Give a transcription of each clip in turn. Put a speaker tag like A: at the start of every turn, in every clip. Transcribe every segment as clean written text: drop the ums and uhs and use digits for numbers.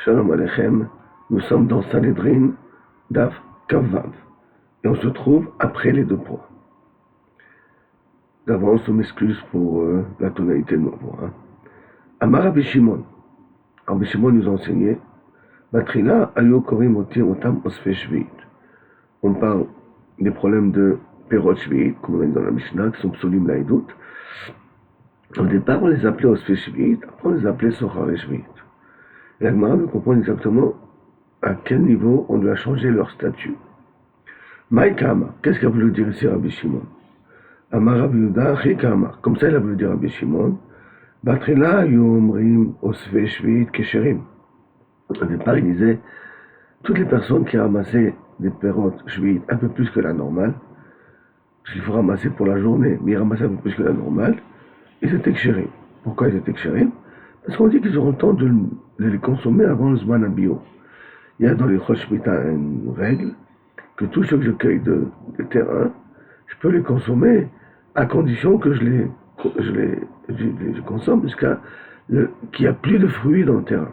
A: Shalom Aleichem, nous sommes dans Sanhedrin, Daf Kavav, et on se trouve après les deux points. D'avance, on m'excuse pour la tonalité de ma voix. Amar Rabbi Shimon. Rabbi Shimon nous a enseigné, Batrila ayo korim oti otam osfe shviit. On parle des problèmes de Perot Shviit, comme on a dit dans la Mishnah, qui sont psolim laïdout. Au départ, on les appelait osfe shviit, après on les appelait sochar shviit. La Gemara veut comprendre exactement à quel niveau on doit changer leur statut. Maïkama, qu'est-ce qu'a voulu dire ici Rabbi Shimon? Amar Rabbi Yehuda, Chikama, comme ça il a voulu dire Rabbi Shimon, Batrila yomrim osfe shviit kesherim. Au départ, il disait, toutes les personnes qui ramassaient des pérotes shviit un peu plus que la normale, parce qu'il faut ramasser pour la journée, mais ils ramassaient un peu plus que la normale, ils étaient ksherim. Pourquoi ils étaient ksherim? Parce qu'on dit qu'ils auront le temps de les consommer avant le Zman Bio. Il y a dans les Chol Shmita une règle que tout ce que je cueille de terrain, je peux les consommer à condition que je consomme jusqu'à qu'il n'y a plus de fruits dans le terrain.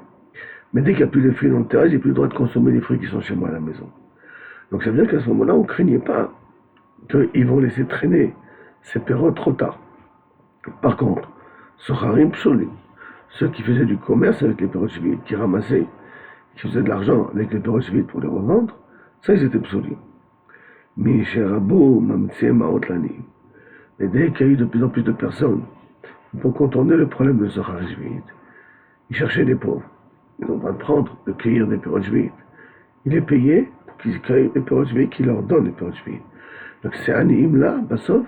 A: Mais dès qu'il n'y a plus de fruits dans le terrain, j'ai plus le droit de consommer les fruits qui sont chez moi à la maison. Donc ça veut dire qu'à ce moment-là, on ne craignait pas qu'ils vont laisser traîner ces pérodes trop tard. Par contre, Socharim Psholim, ceux qui faisaient du commerce avec les pérodes shviit, qui ramassaient, qui faisaient de l'argent avec les pérodes shviit pour les revendre, ça ils étaient psolim. Mais chez Rabou, Mamtsie Maot Lani, mais dès qu'il y a eu de plus en plus de personnes pour contourner le problème de Sochar shviit, ils cherchaient des pauvres. Ils n'ont pas de prendre, de cueillir des pérodes shviit. Ils les payaient pour qu'ils cueillent les pérodes shviit, qu'ils leur donnent les pérodes shviit. Donc ces Anim là, Bassov,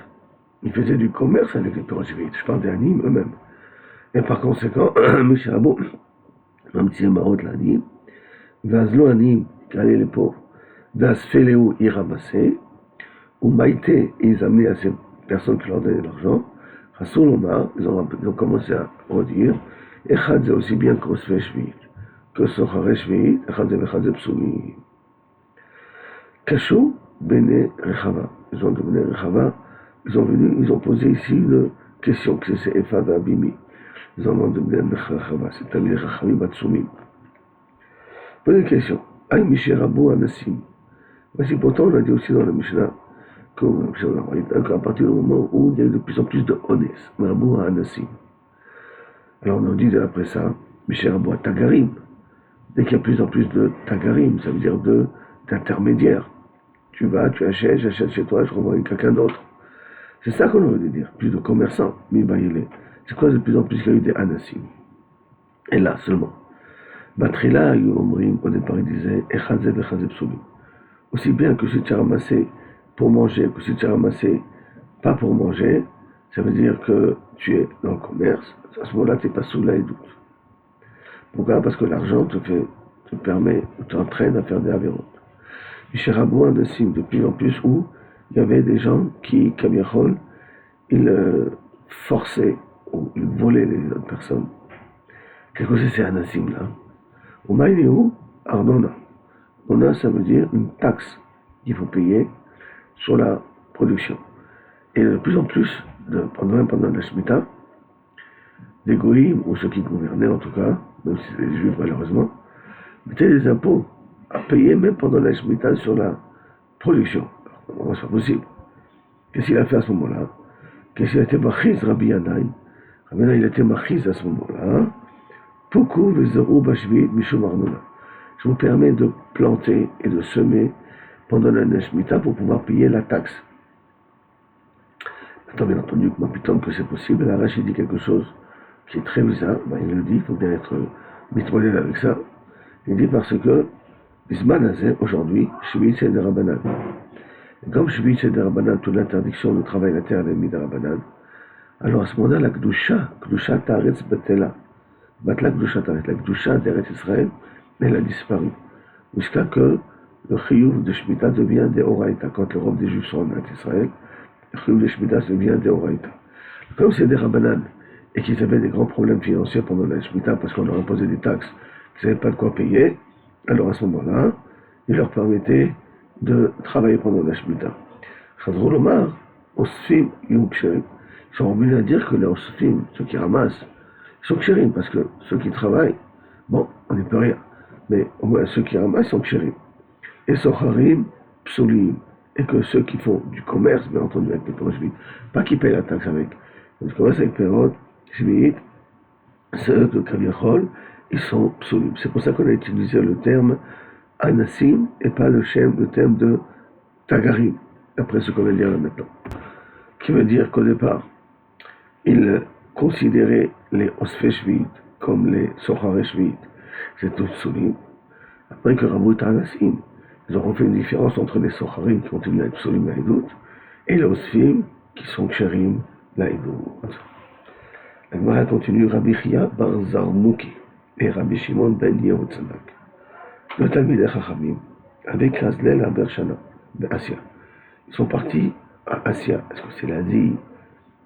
A: ils faisaient du commerce avec les pérodes shviit. Je parle des Anim eux-mêmes. Et par conséquent, M. Rabou, Mamtsie Maot Lani, Vazlo Anim, qui allaient les pauvres, Vazfeleu, ils ramassaient, ou Maïté, ils amenaient à ces personnes qui leur donnaient de l'argent, Rasouloma, ils ont commencé à redire, Echad c'est aussi bien qu'Osfe Shviit, que Sochar Shviit, Echad c'est Psoumi. Kachou, Bene Rechava, ils ont devenu Rechava, ils ont posé ici une question, que c'est Efa Abimi. Ils ont demandé Rechava, c'est-à-dire Rachamim Batsumim. Bonne question. Aïe Miché Rabou Anassim. Voici pourtant, on a dit aussi dans la Mishnah, qu'à partir du moment où il y a eu de plus en plus de honnêtes, Rabou Anassim. Alors on a dit après ça, Miché Rabou Tagarim. Dès qu'il y a de plus en plus de Tagarim, ça veut dire d'intermédiaires. Tu vas, tu achètes, j'achète chez toi, je renvoie avec quelqu'un d'autre. C'est ça qu'on veut dire, plus de commerçants, Mibaïlé. C'est quoi de plus en plus qu'il y a eu des Anassim? Et là seulement. Batrila, au départ, il disait Echazeb Psolim. Aussi bien que si tu as ramassé pour manger, que si tu as ramassé pas pour manger, ça veut dire que tu es dans le commerce. À ce moment-là, tu n'es pas sous la doute. Pourquoi? Parce que l'argent te permet, t'entraîne à faire des avérotes. Chez Rabou, un signe de plus en plus où il y avait des gens qui, Kamiachol, ils forçaient ou ils volaient les autres personnes. Qu'est-ce que c'est ces Anassim là? Au Maïnéou, Ardona. Ardona, ça veut dire une taxe qu'il faut payer sur la production. Et de plus en plus, pendant la Shemitah, les goïms, ou ceux qui gouvernaient en tout cas, même si c'est les juifs malheureusement, mettaient des impôts à payer même pendant la Shemitah sur la production. Alors, c'est pas possible. Qu'est-ce qu'il a fait à ce moment-là? Qu'est-ce qu'il a été machiz, Rabbi Yanaï? Rabbi Yanaï, il a été machiz à ce moment-là. Poukou vezerou bashvit mishum arnona. Je vous permets de planter et de semer pendant la Shemitah pour pouvoir payer la taxe. Maintenant, bien entendu, que c'est possible, la Rachid dit quelque chose qui est très bizarre. Il le dit, il faut bien être mitmolé avec ça. Il dit parce que Bisman aujourd'hui, Shvit c'est des Rabbanan. Et comme Shvit c'est des Rabbanan, toute l'interdiction de travailler la terre est mise des Rabbanan, alors à ce moment-là, la Kdusha Ta'aretz Betela. Batla Kdusha Ta'aretz, la Kdusha d'Eretz Israël, elle a disparu. Jusqu'à que le Chiyuv de Shemitah devient des Horaïta. Quand le robe des Juifs sont en Eretz Israël, le Chiyuv de Shemitah devient des Horaïta. Comme c'est des Rabbanan, et qu'ils avaient des grands problèmes financiers pendant la Shemitah parce qu'on leur imposait des taxes, qu'ils n'avaient pas de quoi payer, alors à ce moment-là, il leur permettait de travailler pendant la Shemitah. Chazrou Lomar, Osfim Yom Ksherim. Ils sont obligés à dire que les Osfim, ceux qui ramassent, ils sont Ksherim parce que ceux qui travaillent, bon, on n'y peut rien. mais au moins ceux qui ramassent sont kshérim. Et socharim, psulim. Et que ceux qui font du commerce, bien entendu, avec les pérodes shvi'it, pas qui payent la taxe avec, mais qui commercent avec pérodes shvi'it, ceux de Kaviachol, ils sont psulim. C'est pour ça qu'on a utilisé le terme anassim et pas le terme de tagarim, après ce qu'on va dire là maintenant. Qui veut dire qu'au départ, il considérait les osfei shvi'it comme les sochare shvi'it. C'est tout psulim. Après que Rabou est anassim, ils auront fait une différence entre les socharim qui continuent à être psulim laïdout et les osfim qui sont ksherim laïdout. La Gemara continue, Rabbi Chia bar Zarmouki et Rabbi Shimon ben Yehutzadak. Le Talmidei Chachamim avec Hazlel à Bershana, de Asia. Ils sont partis à Asia. Est-ce que c'est l'Asie?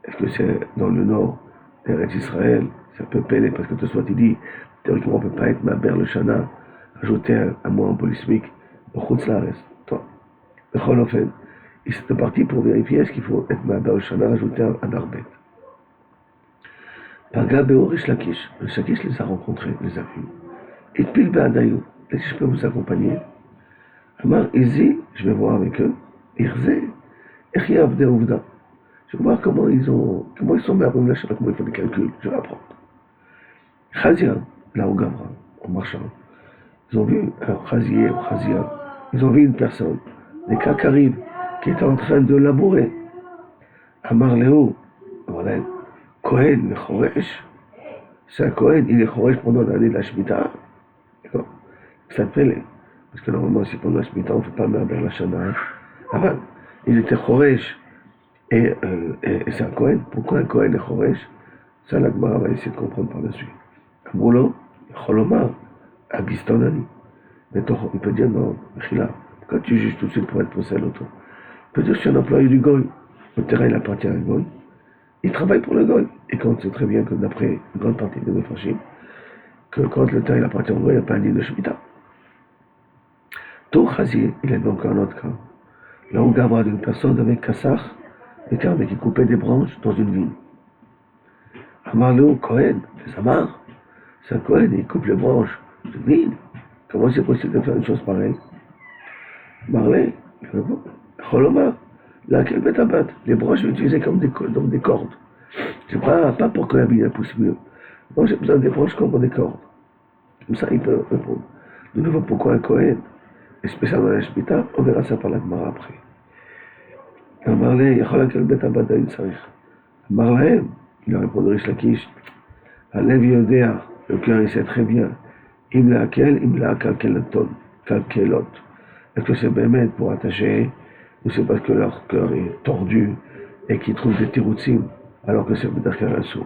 A: Est-ce que c'est dans le nord d'Eretz Israël? Ça peut peler parce que soit il dit, théoriquement on ne peut pas être Maber le Shana, ajouter un mot en polysmique, au Chutz Laaretz. Ils étaient partis pour vérifier est-ce qu'il faut être Maber le Shana, ajouter un arbet. Paga Beor Rish Lakish. Rish Lakish les a rencontrés, les a vus. Et Pil Be'adayou. Est-ce que je peux vous accompagner? Amar Izi, je vais voir avec eux. Irze, Echia Avde Ouvda. Je vais voir comment ils sont Be'arim la Shana, comment ils font des calculs. Je vais apprendre. Chazia, là au Gavra, en marchant. Ils ont vu, alors Chazia, ils ont vu une personne, des Kakarib, qui était en train de labourer. Amar Léo, voilà. Kohen, le Choresh, c'est un Kohen, il est Choresh pendant l'année de la Shemitah. D'accord? Ça s'appelle, parce que normalement, si pendant la Shemitah, on ne fait pas Me'aber la Shana. Avant, il était Choresh, et c'est un Kohen. Pourquoi un Kohen est Choresh? Ça, la Gemara va essayer de comprendre par la suite. Amroulo, Cholomar, Agistonani. Mais il peut dire non, Chila, pourquoi tu juges tout de suite pour être procès à l'autre? Il peut dire que je suis un employé du Goy. Le terrain, il appartient à un Goy. Il travaille pour le Goy. Et quand c'est très bien que d'après une grande partie des Mephashim, que quand le terrain appartient au Goy, il n'y a pas un dit de Shemitah. Tour Chazier, il est donc un autre cas. Là, on gardera d'une personne avec Kassach, des termes qui coupait des branches dans une vigne. Amarlo, Cohen, c'est Amar. C'est un Cohen, il coupe les branches d'une vigne. Comment c'est possible de faire une chose pareille? Marley, Choloma, là, quel bête à battre. Les branches sont utilisées comme des cordes. C'est pas pour que la vigne pousse mieux. Non, j'ai besoin des branches comme des cordes. Comme ça, il peut répondre. De nouveau, pourquoi un Cohen? Et spécialement la Shemitah, on verra ça par la Gemara après. Marley, Yachala quel bête à battre une sarich. Marley, il a répondu Rish Lakish. Alev Yodea, le cœur il sait très bien. Imla kalkelot. Est-ce que c'est Bémet pour attacher, ou c'est parce que leur cœur est tordu et qu'ils trouvent des tiroutsim, alors que c'est Bédakar Assour.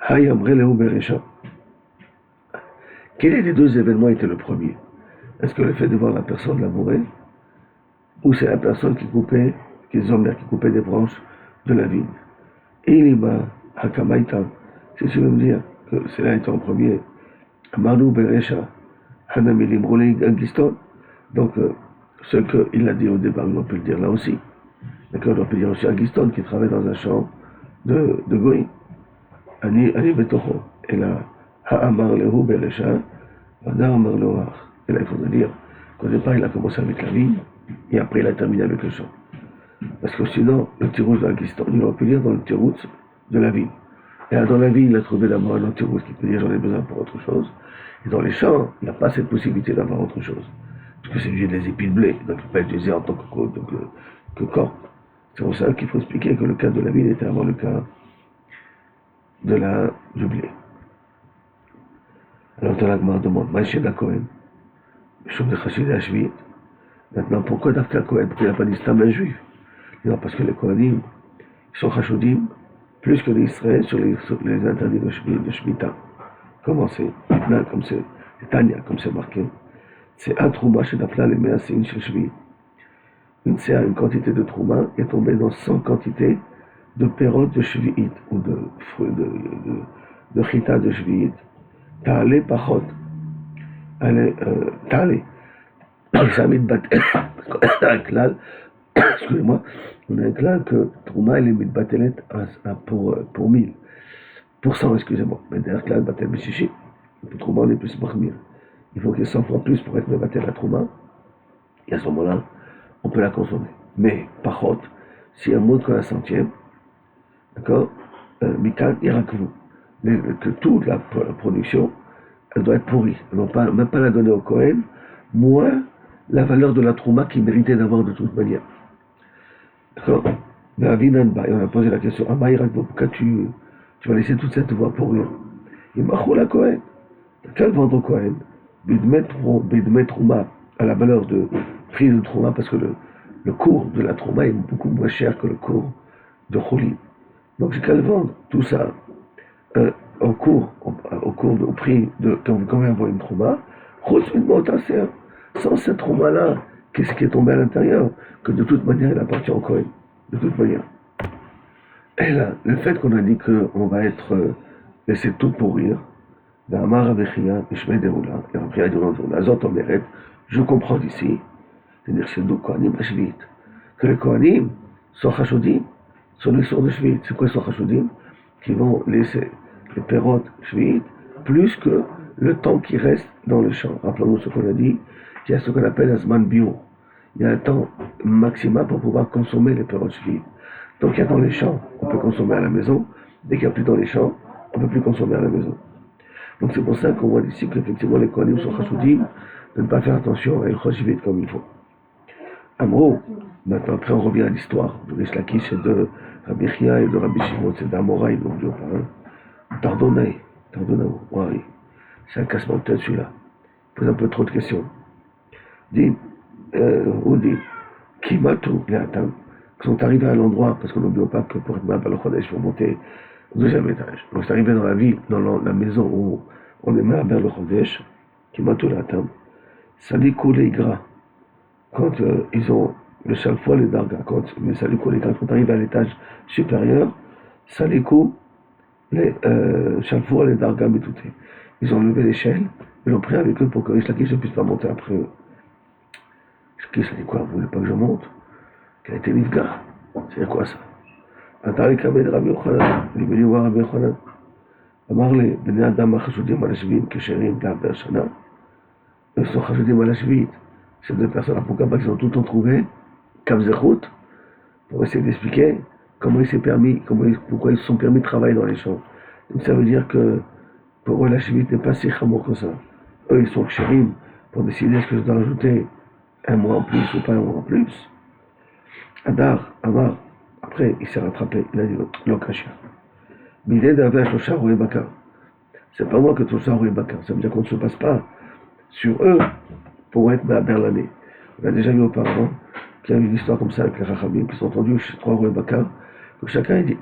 A: Hayam Releu Beresha. Quel des deux événements était le premier? Est-ce que le fait de voir la personne labourer, ou c'est la personne qui coupait des branches de la vigne? Ilima Hakamaita, c'est ce que je veux me dire que c'est là étant en premier. Amarnou Beresha, Hanamilim Roling Angiston. Donc, ce qu'il a dit au départ, on peut le dire là aussi. D'accord, on peut dire aussi Angiston qui travaille dans un champ de Goï. Ani Betocho. Et là, Ha'amar Lehu Beresha, Vada Amar Loach. Et là, il faudrait dire qu'au départ, il a commencé avec la vigne, et après, il a terminé avec le champ. Parce que sinon, le tirouche de l'Angiston, il aurait pu dire dans le tirouche de la vigne. Et là, dans la vigne, il a trouvé d'abord un autre tirouche qui peut dire j'en ai besoin pour autre chose. Et dans les champs, il n'y a pas cette possibilité d'avoir autre chose. Parce que c'est obligé des épis de blé, donc il ne peut pas utiliser en tant que corps. C'est pour ça qu'il faut expliquer que le cas de la vigne était avant le cas du blé. Alors, Talagmar demande, Maïché Dakohen, Chom de Chachid Hashvit. Maintenant, pourquoi Dafka Kohen? Pourquoi il n'a pas dit Stam un juif? Non, parce que les Kohanim, ils sont Chashudim, plus que les Israël sur les interdits de Shemitah. Comment c'est? Là, comme c'est Tanya, comme c'est marqué. C'est un trouma chez Dafla, les méas, c'est une chez Shvi. Une quantité de trouma est tombée dans 100 quantités de pérodes de Shvi'it, ou de fruits de chita de Shvi'it. Ta'ale pachot. Ta'ale. Ça met de battre. On a un clal, excusez-moi, on a un clal que trouma, elle est mis de batelet pour 1000. Pour 100, excusez-moi. Mais derrière clal, batel Meshishi. Pour trouma, on est plus marmir. il faut qu'il y ait 100 fois plus pour être mévatel la trouma, et à ce moment-là, on peut la consommer. Mais, par contre, s'il y a moins qu'un centième, d'accord, Mikan Irakvu, que toute la production, elle doit être pourrie. Elle ne doit même pas la donner au Kohen, moins la valeur de la trouma qu'il méritait d'avoir de toute manière. D'accord. Et on a posé la question, pourquoi tu vas laisser toute cette voie pourrir? Il m'a la Kohen. Quel vendre au Kohen? Bidmet trouma à la valeur de prix de trouma, parce que le cours de la trouma est beaucoup moins cher que le cours de Cholim. Donc j'ai qu'à le vendre, tout ça, au prix de combien vaut une trouma, sans cette trouma-là, qu'est-ce qui est tombé à l'intérieur, que de toute manière il appartient au Kohen, de toute manière. Et là, le fait qu'on a dit qu'on va être laissé tout pourrir, je comprends d'ici, c'est-à-dire que c'est nous, Kohanim, la Shvit, que les Kohanim sont Chashodim, sont les sorts de Shvit. C'est quoi sont Chashodim? Qui vont laisser les pérotes Shvit plus que le temps qui reste dans le champ. Rappelons-nous ce qu'on a dit, il y a ce qu'on appelle Azman Bio. Il y a un temps maximal pour pouvoir consommer les pérotes Shvit. Donc il y a dans les champs, on peut consommer à la maison. Dès qu'il n'y a plus dans les champs, on ne peut plus consommer à la maison. Donc c'est pour ça qu'on voit ici qu'effectivement les Kohanim sont Chashudim, de ne pas faire attention à El Shvit comme il faut. Amro, maintenant après on revient à l'histoire de Rish Lakish et de Rabbi Chia et de Rabbi Shimon, c'est d'Amora, ils n'ont dit pas. Pardonnez, oui, c'est un cassement de tête celui-là. Il pose un peu trop de questions. Dit, ou dit, Kimatu, les Atam, qui sont arrivés à l'endroit, parce qu'on n'oublie pas que pour être mal à l'Chodesh, il faut monter au deuxième étage. Donc c'est arrivé dans la ville, dans la maison où on est mal à l'Chodesh, Kimatu, les Atam, Salikou les gras. Quand ils ont le chalfois, les dargas, quand les salikou, les gras, quand arrivent à l'étage supérieur, salikou, les chalfois, les dargas, mais tout est. Ils ont levé l'échelle, ils l'ont pris avec eux pour que Rish Lakish ne puisse pas monter après eux. Rish Lakish a dit quoi? Vous voulez pas que je monte? Quel était l'Ifgar? C'est quoi ça? Atari Kamed Rabbi Yochanan, il est venu voir Rabbi Yochanan. אמר לי, בני אדם החשודים על השביעית כשרים לעבר שנה, ils sont חשודים על השביעית. Ces deux personnes, pourquoi pas qu'ils ont tout le temps trouvé Kamzechut, pour essayer d'expliquer comment il s'est permis, pourquoi ils se sont permis de travailler dans les champs. Donc ça veut dire que pour eux la chivite n'est pas si chamour que ça. Eux ils sont kshérim pour décider est-ce que je dois rajouter un mois en plus ou pas un mois en plus. Adar, Amar, après il s'est rattrapé, il a dit l'okashia. L'idée d'avoir Shosha Roué Bakar. C'est pas moi que Shosha Roué Bakar, ça veut dire qu'on ne se passe pas sur eux pour être Ma'aber l'année. On a déjà vu auparavant qu'il y a une histoire comme ça avec les Rachamim qui sont entendus chez trois rois Bakar, que chacun dit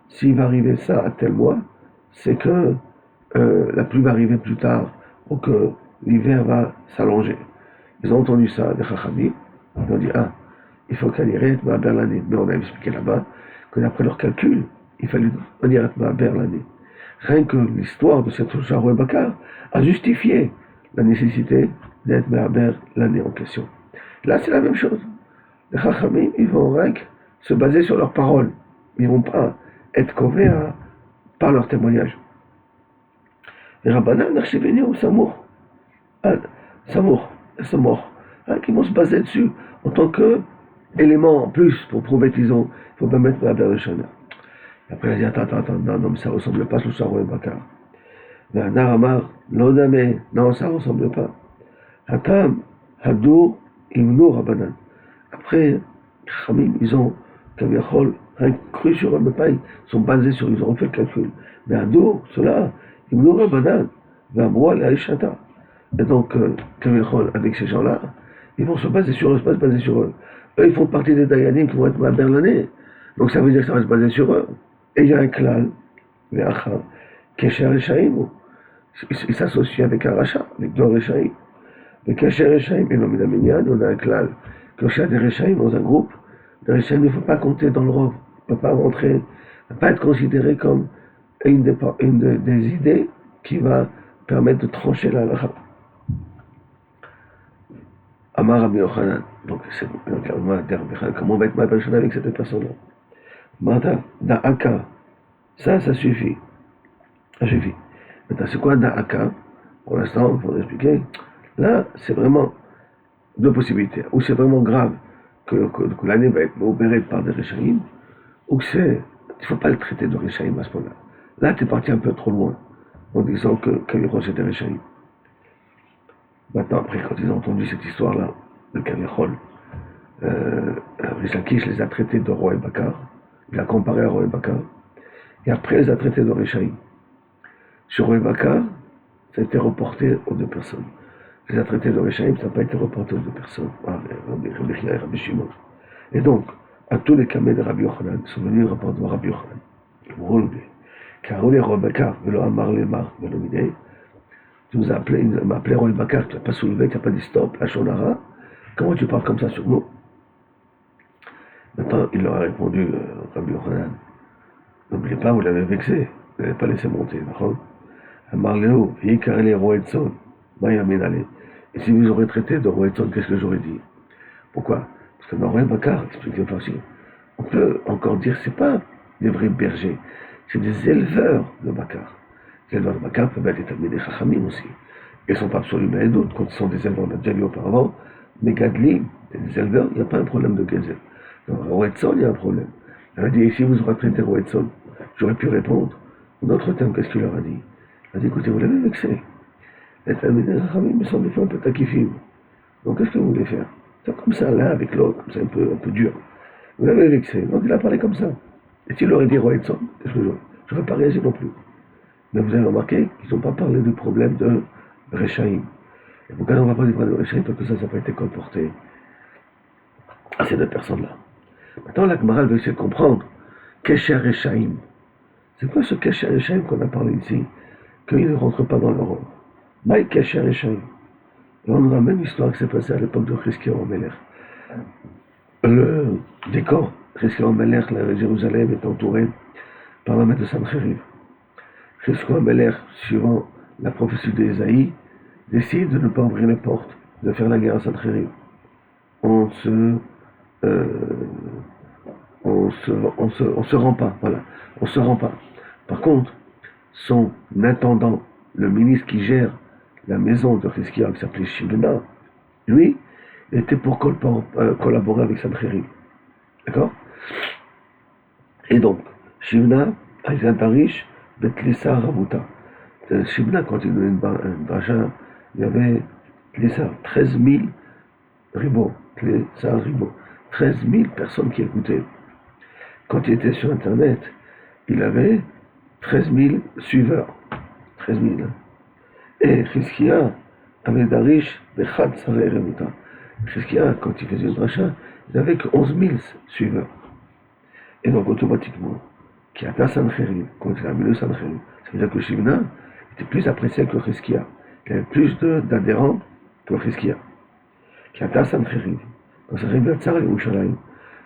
A: s'il va arriver ça à tel mois, c'est que la pluie va arriver plus tard ou que l'hiver va s'allonger. Ils ont entendu ça des Rachamim, ils ont dit il faut qu'elle irait être Ma'aber l'année. Mais on a expliqué là-bas que d'après leur calcul, il fallait venir être Ma'aber l'année. Rien que l'histoire de cette rois Bakar a justifié la nécessité d'être Ma'aber l'année en question. Là, c'est la même chose. Les Chachamim, ils vont se baser sur leurs paroles. Ils ne vont pas être couverts par leur témoignage. Les Rabbanan, Archiveni ou Samour, qui vont se baser dessus en tant qu'élément en plus pour prouver qu'ils ont, il faut pas mettre Ma'aber le Shana. Après, il a dit attends, non, mais ça ne ressemble pas à ce Sharon Bakar. Mais Adar Amar, l'Odame, non, ça ne ressemble pas. Hatam, Hadour, Imnou, Rabbanan. Après, Khamim, ils ont, Kaviachol, cru sur eux, mais pas, ils sont basés sur, ils ont fait le calcul. Mais Hadour, cela, Imnou, Rabbanan, Vamroa, la Ishata. Et donc, Kaviachol, avec ces gens-là, ils vont se baser sur eux, se baser sur eux. Eux, ils font partie des Dayanim qui vont être Ma'aber l'année. Donc ça veut dire que ça va se baser sur eux. Et il y a un klal, Kesher Reshaim, il s'associe avec un rachat, avec deux Reshaim. Le Kesher Reshaim et l'homme d'Aminyan, on a un klal. Quand il y a des Reshaim dans un groupe, les Reshaim il ne faut pas compter dans le rov, il ne peut pas rentrer, ne pas être considéré comme une des idées qui va permettre de trancher la halakha. Amar Rabbi Yochanan, donc comment on va être ma personne avec cette personne-là? Mata, Da'aka, ça suffit. Ça suffit. Maintenant, c'est quoi Da'aka? Pour l'instant, il faudrait expliquer. Là, c'est vraiment deux possibilités. Ou c'est vraiment grave que l'année va être opérée par des Réchaïm, ou que il ne faut pas le traiter de Réchaïm à ce moment-là. Là, tu es parti un peu trop loin en disant que Kavichol c'était Réchaïm. Maintenant, après, quand ils ont entendu cette histoire-là de Kavichol, Rish Lakish les a traités de Roi et Bakar. Il a comparé à Roi et Bakar. Et après, il les a traités de Réchaïm. Sur Roi et Bakar, ça a été reporté aux deux personnes. Il les a traités de Réchaïm, ça n'a pas été reporté aux deux personnes. Rabbi Chia et Rabbi Shimon. Et donc, à tous les camés de Rabbi Yochanan, ils sont venus rapporter à Rabbi Yochanan. Ils m'ont relevé. Car Roi et Bakar, Velo Amar Lemar, Velo Midei, tu nous as appelé, il m'a appelé Roi et Bakar, tu n'as pas soulevé, tu n'as pas dit stop, la Shonara. Comment tu parles comme ça sur nous? Maintenant, il leur a répondu, Rabbi Yochanan, n'oubliez pas, vous l'avez vexé, vous n'avez pas laissé monter, d'accord? Marléo, Yikarele Roetson, Mayaminale. Et si vous aurez traité de Roetson, qu'est-ce que j'aurais dit? Pourquoi? Parce que dans Roi Bakar, explique le farci, on peut encore dire que ce n'est pas des vrais bergers, c'est des éleveurs de Bakar. Les éleveurs de Bakar peuvent être établis des Chachamim aussi. Ils ne sont pas absolument et d'autres, quand ils sont des éleveurs, on l'a déjà vu auparavant, mais Gadlim, des éleveurs, il n'y a pas un problème de Gezel. Dans Roetson, il y a un problème. Il a dit, si vous aurez traité Roetson, j'aurais pu répondre. En d'autres termes, qu'est-ce qu'il leur a dit? Il a dit, écoutez, vous l'avez vexé. Les familles des Chachamim me sont des fois un peu takifim. Donc qu'est-ce que vous voulez faire? C'est comme ça, l'un avec l'autre, comme ça un peu dur. Vous l'avez vexé. Donc il a parlé comme ça. Et s'il aurait dit Roetson, qu'est-ce que j'aurais pas réagi non plus. Mais vous avez remarqué qu'ils n'ont pas parlé du problème de Rechaïm. Et pourquoi on ne va pas du problème de Rechaïm? Parce que ça n'a pas été comporté à ces deux personnes-là. Maintenant, la Gemara veut essayer de comprendre Kesher Rechaïm. C'est quoi ce Kesher Rechaïm qu'on a parlé ici? Qu'il ne rentre pas dans leur ordre. Maï Kesher Rechaïm. Et on a la même histoire qui s'est passée à l'époque de Chizkiyahu Amelech. Le décor, Chizkiyahu Amelech, la Jérusalem est entourée par la main de Sancheriv. Chizkiyahu Amelech, suivant la prophétie d'Ésaïe, décide de ne pas ouvrir les portes, de faire la guerre à Sancheriv. On se rend pas, voilà, on se rend pas. Par contre, son intendant, le ministre qui gère la maison de Chizkiyahu, qui s'appelait Shivna, lui, était pour collaborer avec Sancheriv. D'accord? Et donc, Shivna, il est un riche, Betlissa Ravuta. Shivna, quand il donnait une dracha, il y avait Tlissa, 13 000 ribots, Tlissa ribots, 13 000 personnes qui écoutaient. Quand il était sur Internet, il avait 13 000 suiveurs. 13 000. Et Chizkiyahu avait Darish, Bechad Sareh Revuta. Chizkiyahu, quand il faisait une dracha, il n'avait que 11 000 suiveurs. Et donc, automatiquement, qui a Sancheriv, quand il a mis le Sancheriv, ça veut dire que Shivna était plus apprécié que Chizkiyahu. Il avait plus d'adhérents que Chizkiyahu. Qui a Sancheriv, quand Sancheriv a Tsar Yerushalayim,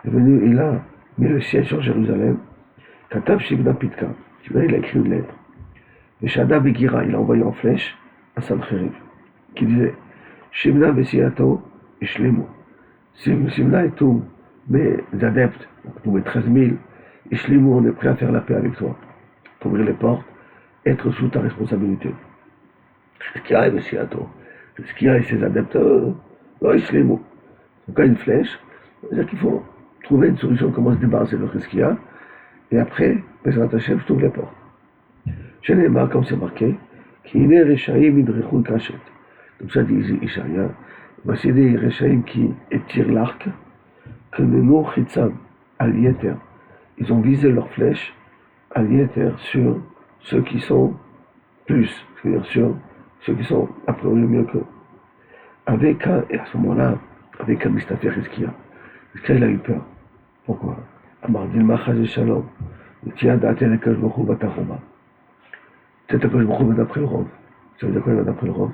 A: est venu, il a mis le siège sur Jérusalem. Katav Shivna Pitka. Shivna, il a écrit une lettre. Et Shada Begira, il a envoyé en flèche à Sancheriv, qui disait Shivna Besiato Ishlemu. Shivna et tous mes adeptes, tous mes 13 000, Ishlemu, on est prêt à faire la paix avec toi. Ouvrir les portes, être sous ta responsabilité. Ce qui arrive ici à toi. Ce qui arrive ses adeptes, non, Ishlemu. Donc, une flèche, c'est-à-dire qu'il faut trouver une solution, comment se débarrasser de ce qu'il y a, et après, Bezrat Hashem, je trouve les portes. Chez les marques, comme c'est marqué, qui est Rechaïm idrechun kachet. Donc ça dit Ishaïa, voici des Rechaïm qui étirent l'arc, que le nom Chitzam, al-Yeter, ils ont visé leur flèche, al-Yeter, sur ceux qui sont plus, c'est-à-dire sur ceux qui sont a priori mieux qu'eux. Avec un, et à ce moment-là, avec un Mistafer Chizkiyahu. Chizkiyahu, il a eu peur. Pourquoi? Amardil Machaz et Shalom, le Tia Dater et Kajbochou Batachoma. Peut-être que Kajbochou va d'après le Rov. Ça veut dire quoi, il va d'après le Rov?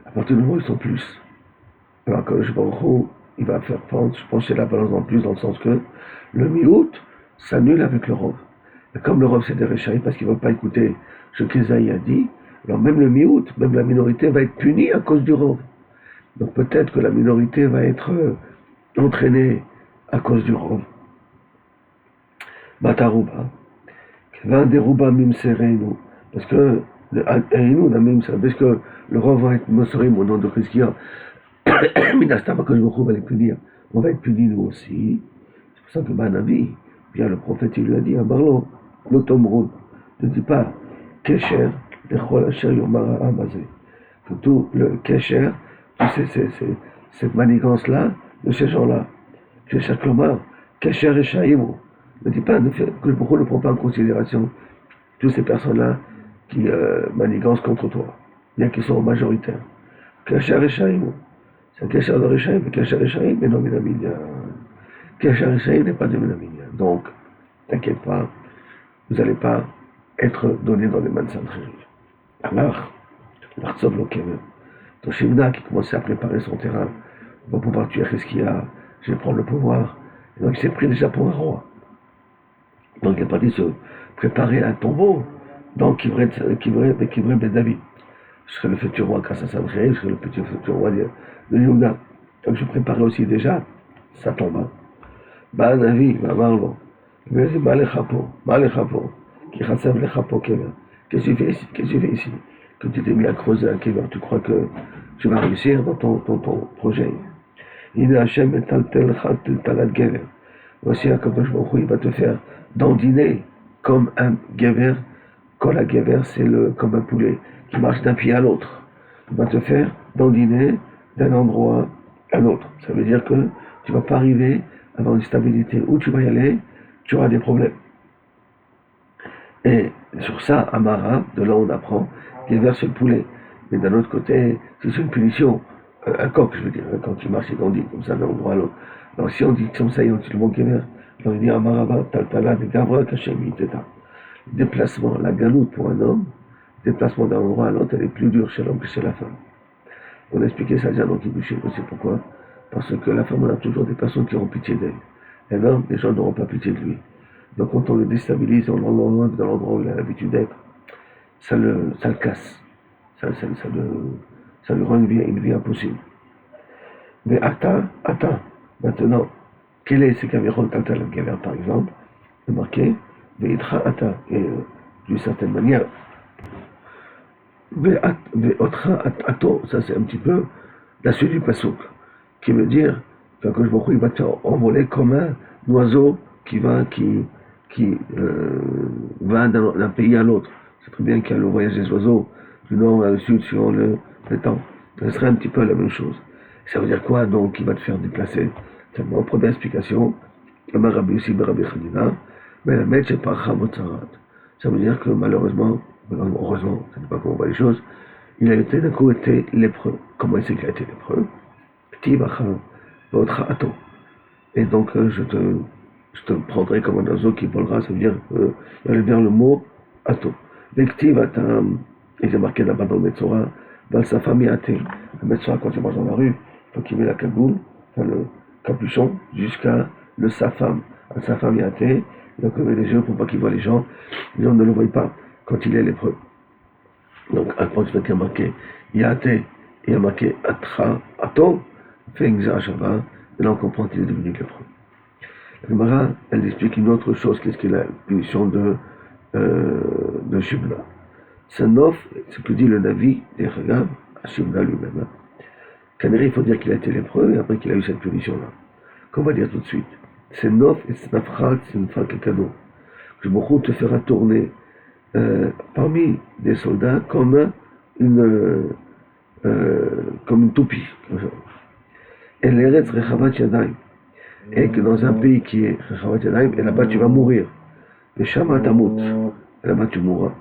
A: À partir du moment où ils sont plus, alors Kajbochou, il va faire pencher la balance en plus, dans le sens que le Miout s'annule avec le Rov. Et comme le Rov c'est des Rechaïm, parce qu'il ne va pas écouter ce qu'Esaïe a dit, alors même le Miout, même la minorité va être punie à cause du Rov. Donc peut-être que la minorité va être entraînée à cause du Rov. Batarouba. Kevin derouba mimserenu. Parce que Et nous, on a même ça, parce que le roi va être Mosorim au nom de Chizkia. Minastam, quand je me trouve à les punir, on va être punis nous aussi. C'est pour ça que Banavi, bien le prophète, il lui a dit à Barlo, l'automroud, ne dis pas Kesher, Lechol Asher Yomara Amazé. Que tout le Kesher, cette manigance-là, de ces gens-là, Kesher Klomar, Kesher et Shaïmo. Ne dis pas, que le Boukhou ne prend pas en considération toutes ces personnes-là qui manigancent contre toi, bien qu'ils sont majoritaires. Kesher et Shaïmo. C'est Kesher de Rishaïm, mais Kesher et Shaïm, mais non, Minaminia. Kesher et Shaïm n'est pas de Minaminia. Donc, t'inquiète pas, vous n'allez pas être donné dans les mains de Sancheriv. Alors, l'Artsov Lokemer, ton Shimna qui commençait à préparer son terrain, va pouvoir tuer Chizkia, je vais prendre le pouvoir. Et donc, il s'est pris déjà pour un roi. Donc, il est parti se préparer un tombeau, donc qui devrait David. Je serai le futur roi grâce à Sancheriv, je serai le futur roi de Yehuda. Donc, je préparais aussi déjà sa tombe. Bah, Navi, va Marlon. Il me dit, Malechapo, qui rassemble les chapeaux Kever. Qu'est-ce que tu fais ici? Qu'est-ce que tu fais ici? Que tu t'es mis à creuser un Kever, tu crois que tu vas réussir dans ton projet. Il est Hachem et Talad Gever. Voici un Kadosh Baruch Hu, il va te faire dandiner comme un Gever. Quand la Gever, c'est comme un poulet qui marche d'un pied à l'autre. Il va te faire dandiner d'un endroit à l'autre. Ça veut dire que tu ne vas pas arriver à avoir une stabilité. Où tu vas y aller, tu auras des problèmes. Et sur ça, Amara, de là on apprend, Gever c'est le poulet. Mais d'un autre côté, c'est une punition. Un coq, je veux dire, quand tu marches et dandine comme ça d'un endroit à l'autre. Alors si on dit comme ça, et on dit le mot Gever, alors il dit Amarava, Taltala, de Gavra, Kachem, Iteta. Déplacement, la galoute pour un homme, déplacement d'un endroit à l'autre, elle est plus dure chez l'homme que chez la femme. On a expliqué ça déjà dans Kibuché, on sait pourquoi. Parce que la femme, on a toujours des personnes qui auront pitié d'elle. Et l'homme, les gens n'auront pas pitié de lui. Donc quand on le déstabilise, on l'enlève dans l'endroit où il a l'habitude d'être, ça le casse. Ça lui rend une vie impossible. Mais attends, maintenant, quel est ce qu'Aviron Tata la Gever par exemple? C'est marqué, Veitra Ata, et d'une certaine manière, Veotra Ato, ça c'est un petit peu la suite du Passouk, qui veut dire que il va t'envoler comme un oiseau qui va d'un pays à l'autre. C'est très bien qu'il y a le voyage des oiseaux du nord vers le sud suivant le temps. Ce serait un petit peu la même chose. Ça veut dire quoi donc? Il va te faire déplacer. C'est ma première explication. Rabbi aussi, Rabbi Chanina, mais la mettre c'est pas Chamotzarat. Ça veut dire que malheureusement, heureusement, ça ne sais pas comment on voit les choses, il a été d'un coup été lépreux. Comment il sait qu'il a été lépreux? Petit Bacham, votre ato. Et donc je te prendrai comme un oiseau qui volera, ça veut dire il y a bien le mot ato. L'ective atam, il est marqué là-bas dans le Metzora, dans sa famille athée. Le Metzora, quand il marche dans la rue, il faut qu'il met la cagoule, enfin le capuchon, jusqu'à le safam. Sa famille athée, donc il met les yeux pour pas qu'il voit les gens ne le voient pas quand il est lépreux. Donc à quand il y a marqué Yate, il y a marqué Atra, Ato, fait Xashava, et là on comprend qu'il est devenu lépreux. La Gemara, elle explique une autre chose, qu'est-ce qu'est la punition de Shibna. Sanof, ce que dit le Navi des Chagav, à Shibna lui-même. Kaneri, il faut dire qu'il a été lépreux et après qu'il a eu cette punition-là. Qu'on va dire tout de suite. Sanof et Snafrat, c'est une et cadeau. Que Bokhu te fera tourner parmi des soldats comme une toupie. Et l'Eretz Rechavat Yadayim. Et que dans un pays qui est Rechavat Yadayim, et là-bas tu vas mourir. Et Shama Tamut. Et là-bas tu mourras.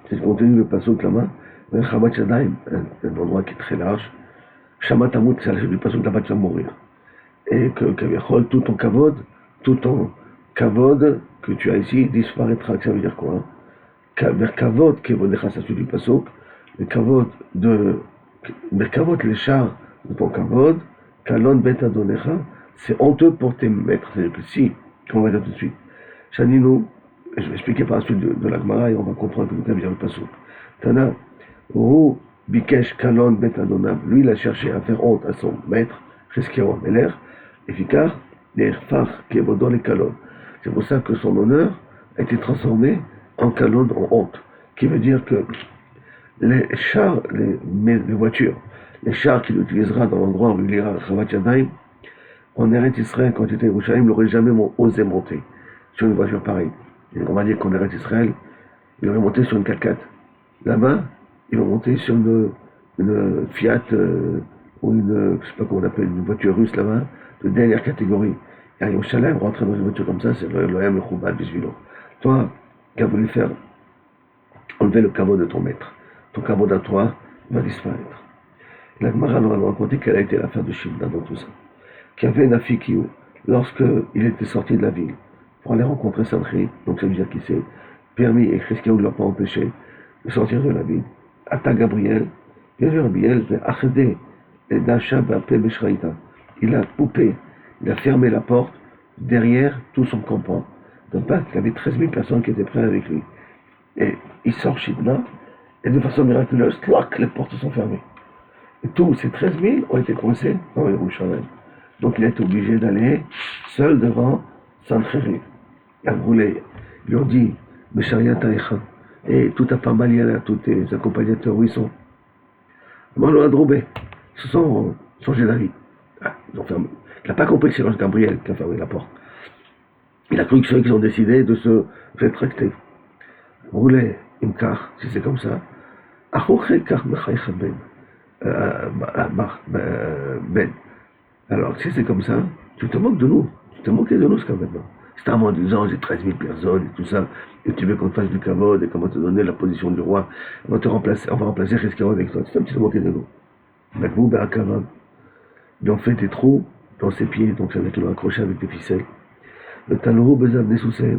A: C'est ce qu'on continue le passouk là-bas. Rechavat Yadayim, un endroit qui est très large. Shama Tamut, c'est la suite du passouk, là-bas tu vas mourir. Et que tout ton kavod que tu as ici disparaîtra. Ça veut dire quoi? Merkavod, kevodecha, ça suit du pasuk. Le kavod les chars de ton kavod, kalon bet adonecha, c'est honteux pour tes maîtres. C'est-à-dire que si, on va dire tout de suite, Chaninu, je vais expliquer par la suite de la Gemara et on va comprendre que vous avez le pasuk. Tana, Ru bikesh kalon bet adonav, lui il a cherché à faire honte à son maître, Chizkiyahu Ameler, efficace, les fach kevodon les kalon. C'est pour ça que son honneur a été transformé en kalon, en honte, qui veut dire que les chars, les voitures, les chars qu'il utilisera dans l'endroit où il ira à Chavat Yadayim, en Eretz Israël, quand il était à Yerushalayim, il n'aurait jamais osé monter sur une voiture pareille. Et on va dire qu'en Eretz Israël, il aurait monté sur une 4x4. Là-bas, il va monter sur une Fiat ou je sais pas comment on appelle, une voiture russe là-bas, de dernière catégorie. Et à Yerushalayim, rentrer dans une voiture comme ça, c'est l'Oyam le Choubad Bisvilo. Toi, qui as voulu faire enlever le caveau de ton maître, ton caveau à toi va disparaître. La Gemara nous a raconté quelle a été l'affaire de Shimna dans tout ça. Qu'il y avait un Afikiou, lorsqu'il était sorti de la ville, pour aller rencontrer Sanchri, donc ça veut dire qu'il s'est permis, et Chizkiyahu ne l'a pas empêché, de sortir de la ville. Ata Gabriel, Gabriel, Achede, et Dacha Bapé Beshraïta. Il a coupé, il a fermé la porte derrière tout son campement. Donc pas qu'il y avait 13 000 personnes qui étaient prêtes avec lui. Et il sort Shibna, et de façon miraculeuse, clac, les portes sont fermées. Et tous ces 13 000 ont été coincés dans les Yerushalayim. Donc il a été obligé d'aller seul devant Sancheriv. Il a brûlé. Ils lui ont dit, Besharia Taïcha, et tout a pas mal y tous tes accompagnateurs, où ils sont? Mano Adroubé, ils se sont changés d'avis. Ah, ils ont fermé. Il n'a pas compris que c'est l'ange Gabriel qui a fermé la porte. Il a cru que ceux qui ont décidé de se rétracter. Brûlé, Imkar, si c'est comme ça. Achouché Kar Mechaïcha Ben. Alors, si c'est comme ça, tu te moques de nous. Tu te moques de nous jusqu'à maintenant. C'est à moi disant, j'ai 13 000 personnes et tout ça, et tu veux qu'on te fasse du kavod et comment te donner la position du roi. On va remplacer Chizkiyahu avec toi. Tu te moques de nous. Avec vous, Be'akavam. Ils ont fait des trous dans ses pieds, donc ça veut dire qu'ils l'ont accroché avec des ficelles. Le talou Bezav Nesoussé,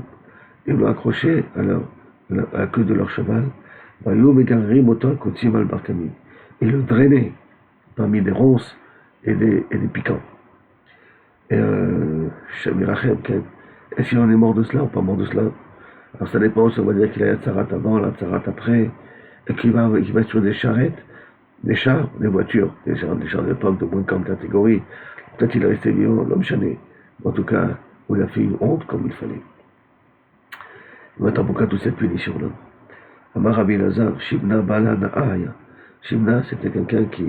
A: ils l'ont accroché à la queue de leur cheval. Bayou Megarim Otan Kotim al Barkami. Ils le drainaient parmi des ronces et des piquants. Et Shamirachem, est-ce qu'il en est mort de cela ou pas mort de cela? Alors ça dépend, on va dire qu'il a la tsarat avant, la tsarat après, et qu'il va être sur des charrettes, des chars, des voitures, des chars d'époque de moins de 40 catégories. Peut-être qu'il est resté vivant, l'homme chané. En tout cas, où il a fait une honte comme il fallait. Maintenant, pourquoi toute cette punition-là? Amar Rabbi Lazar, Shibna Bala Na'aya. Shibna, c'était quelqu'un qui,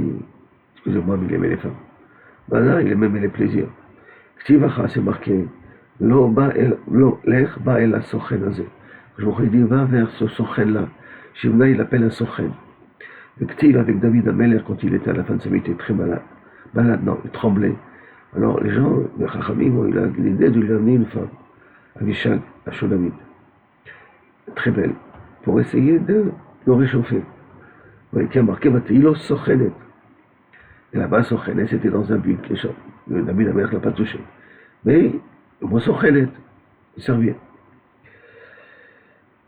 A: excusez-moi, mais il aimait les femmes. Bala, il aimait les plaisirs. Ktivacha, c'est marqué, Lo lech ba el ha-sochen hazeh. Je vous dis, va vers ce sochen-là. Shibna, il appelle un sochen. Le Ktiv avec David Ameler, quand il était à la fin de sa vie, il était très malade. Malade, non, il tremblait. Alors les gens, les Chachamim, il a l'idée de lui amener une femme, Avishag, à Shulamit, très belle, pour essayer de le réchauffer. Il qui a marqué Vatilo Sochenet. Et là-bas, Sochenet, c'était dans un but, les gens. David Ameler ne l'a pas touché. Mais, au moins Sochenet, il servait.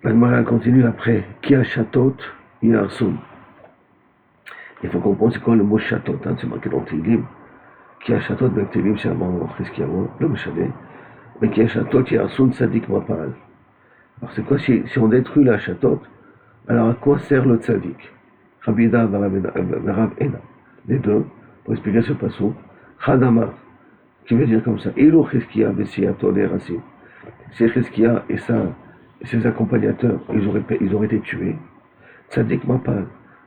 A: La Gemara continue après, Ki ha-shatot yarsun. Il faut comprendre c'est quoi le mot chatot, hein, c'est marqué dans Tilim. Qui a chatot ben Tilim, c'est un mot Chizkiyahu, le Meshadeh. Mais qui a chatot, yarsun tzadik mapal. Alors c'est quoi si on détruit la chatot, alors à quoi sert le tzadik? Rabida Rav Ena, les deux, pour expliquer ce passage. Chadamar, qui veut dire comme ça, Elo Chizkiya Besiyato les Racines. Si Chizkiya et ses accompagnateurs, ils auraient été tués. Tzadik mapal.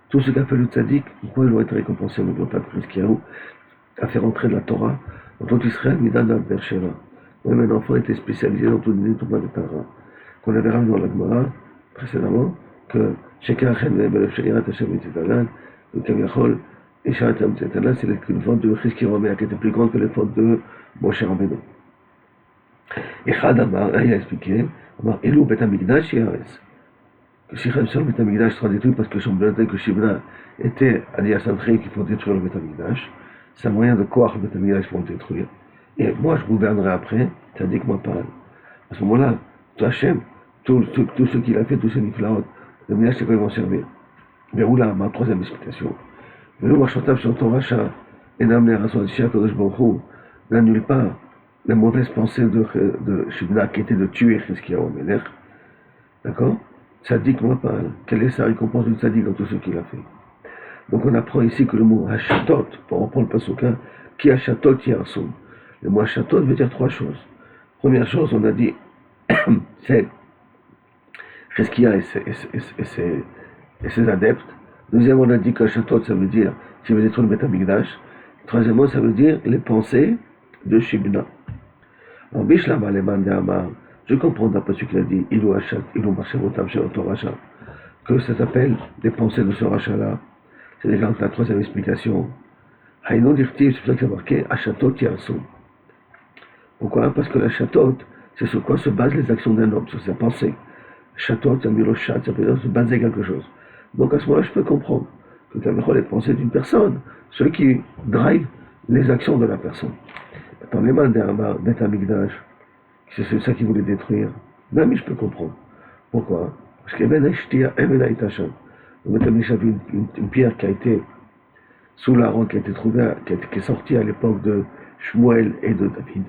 A: Tout ce qu'a fait le tzaddik, pourquoi il doit être récompensé? On ne doit pas de Chizkiyahu à faire entrer de la Torah dans tout Israël, Midana Bersheva. Même un enfant était spécialisé dans tout le Torah de Tara. Qu'on avait ramené dans la Gemara précédemment, que chacun a le Shalirat Hashem Mitzvah, le Kaviachol, et Shalirat Mitzvah, c'est une faute de Chizkiyahu qui était plus grande que les fautes de Moshe Rabbeinu. Et Chadamar, il a expliqué, Elou Bet Hamikdash Yaretz. Que si le Beth Amikdash sera détruit parce que que Shibna était à dire à Sancheriv qu'il faut détruire le Beth Amikdash, c'est un moyen de croire que le Beth Amikdash pour le détruire. Et moi je gouvernerai après, c'est-à-dire que moi parle. À ce moment-là, toi Hachem, tout ce qu'il a fait, tous ces niflaot, le Mikdash c'est quoi ils vont servir? Mais où là, ma troisième explication. Mais nous, Marchotav sur ton rachat, et n'amener à son Shia Kodesh Baruch Hu, n'annule pas la mauvaise pensée de Shibna qui était de tuer Chizkiyahu Melech. D'accord? Tzadik Mapal, quelle est sa récompense du tzadik dans tout ce qu'il a fait? Donc on apprend ici que le mot hachatot, pour reprendre le pasuk, qui hachatot yarsun. Le mot hachatot veut dire trois choses. Première chose, on a dit, c'est Cheskia et ses adeptes. Deuxièmement, on a dit que Shatot, ça veut dire qui veut détruire le Beth Amikdash. Troisièmement, ça veut dire les pensées de Shibna. En Bishlama, les man de Amar, je comprends d'après ce qu'il a dit, Ilou marché Motam chez Racha, que ça s'appelle les pensées de ce Racha-là. C'est déjà la troisième explication. Haïnon Dirtiv, c'est pour ça que c'est marqué Achatot Yarsou. Pourquoi? Parce que la Chatot, c'est sur quoi se basent les actions d'un homme, sur sa pensée. Chatot, ça veut dire le chat, ça veut dire se baser quelque chose. Donc à ce moment-là, je peux comprendre que Kavachol est pensée d'une personne, ceux qui drive les actions de la personne. Dans les mains d'Et Amikdash, c'est ça qu'il voulait détruire. Même je peux comprendre. Pourquoi? Parce qu'il y avait une pierre qui a été sous la roche, qui a été trouvée, qui est sortie à l'époque de Shmuel et de David.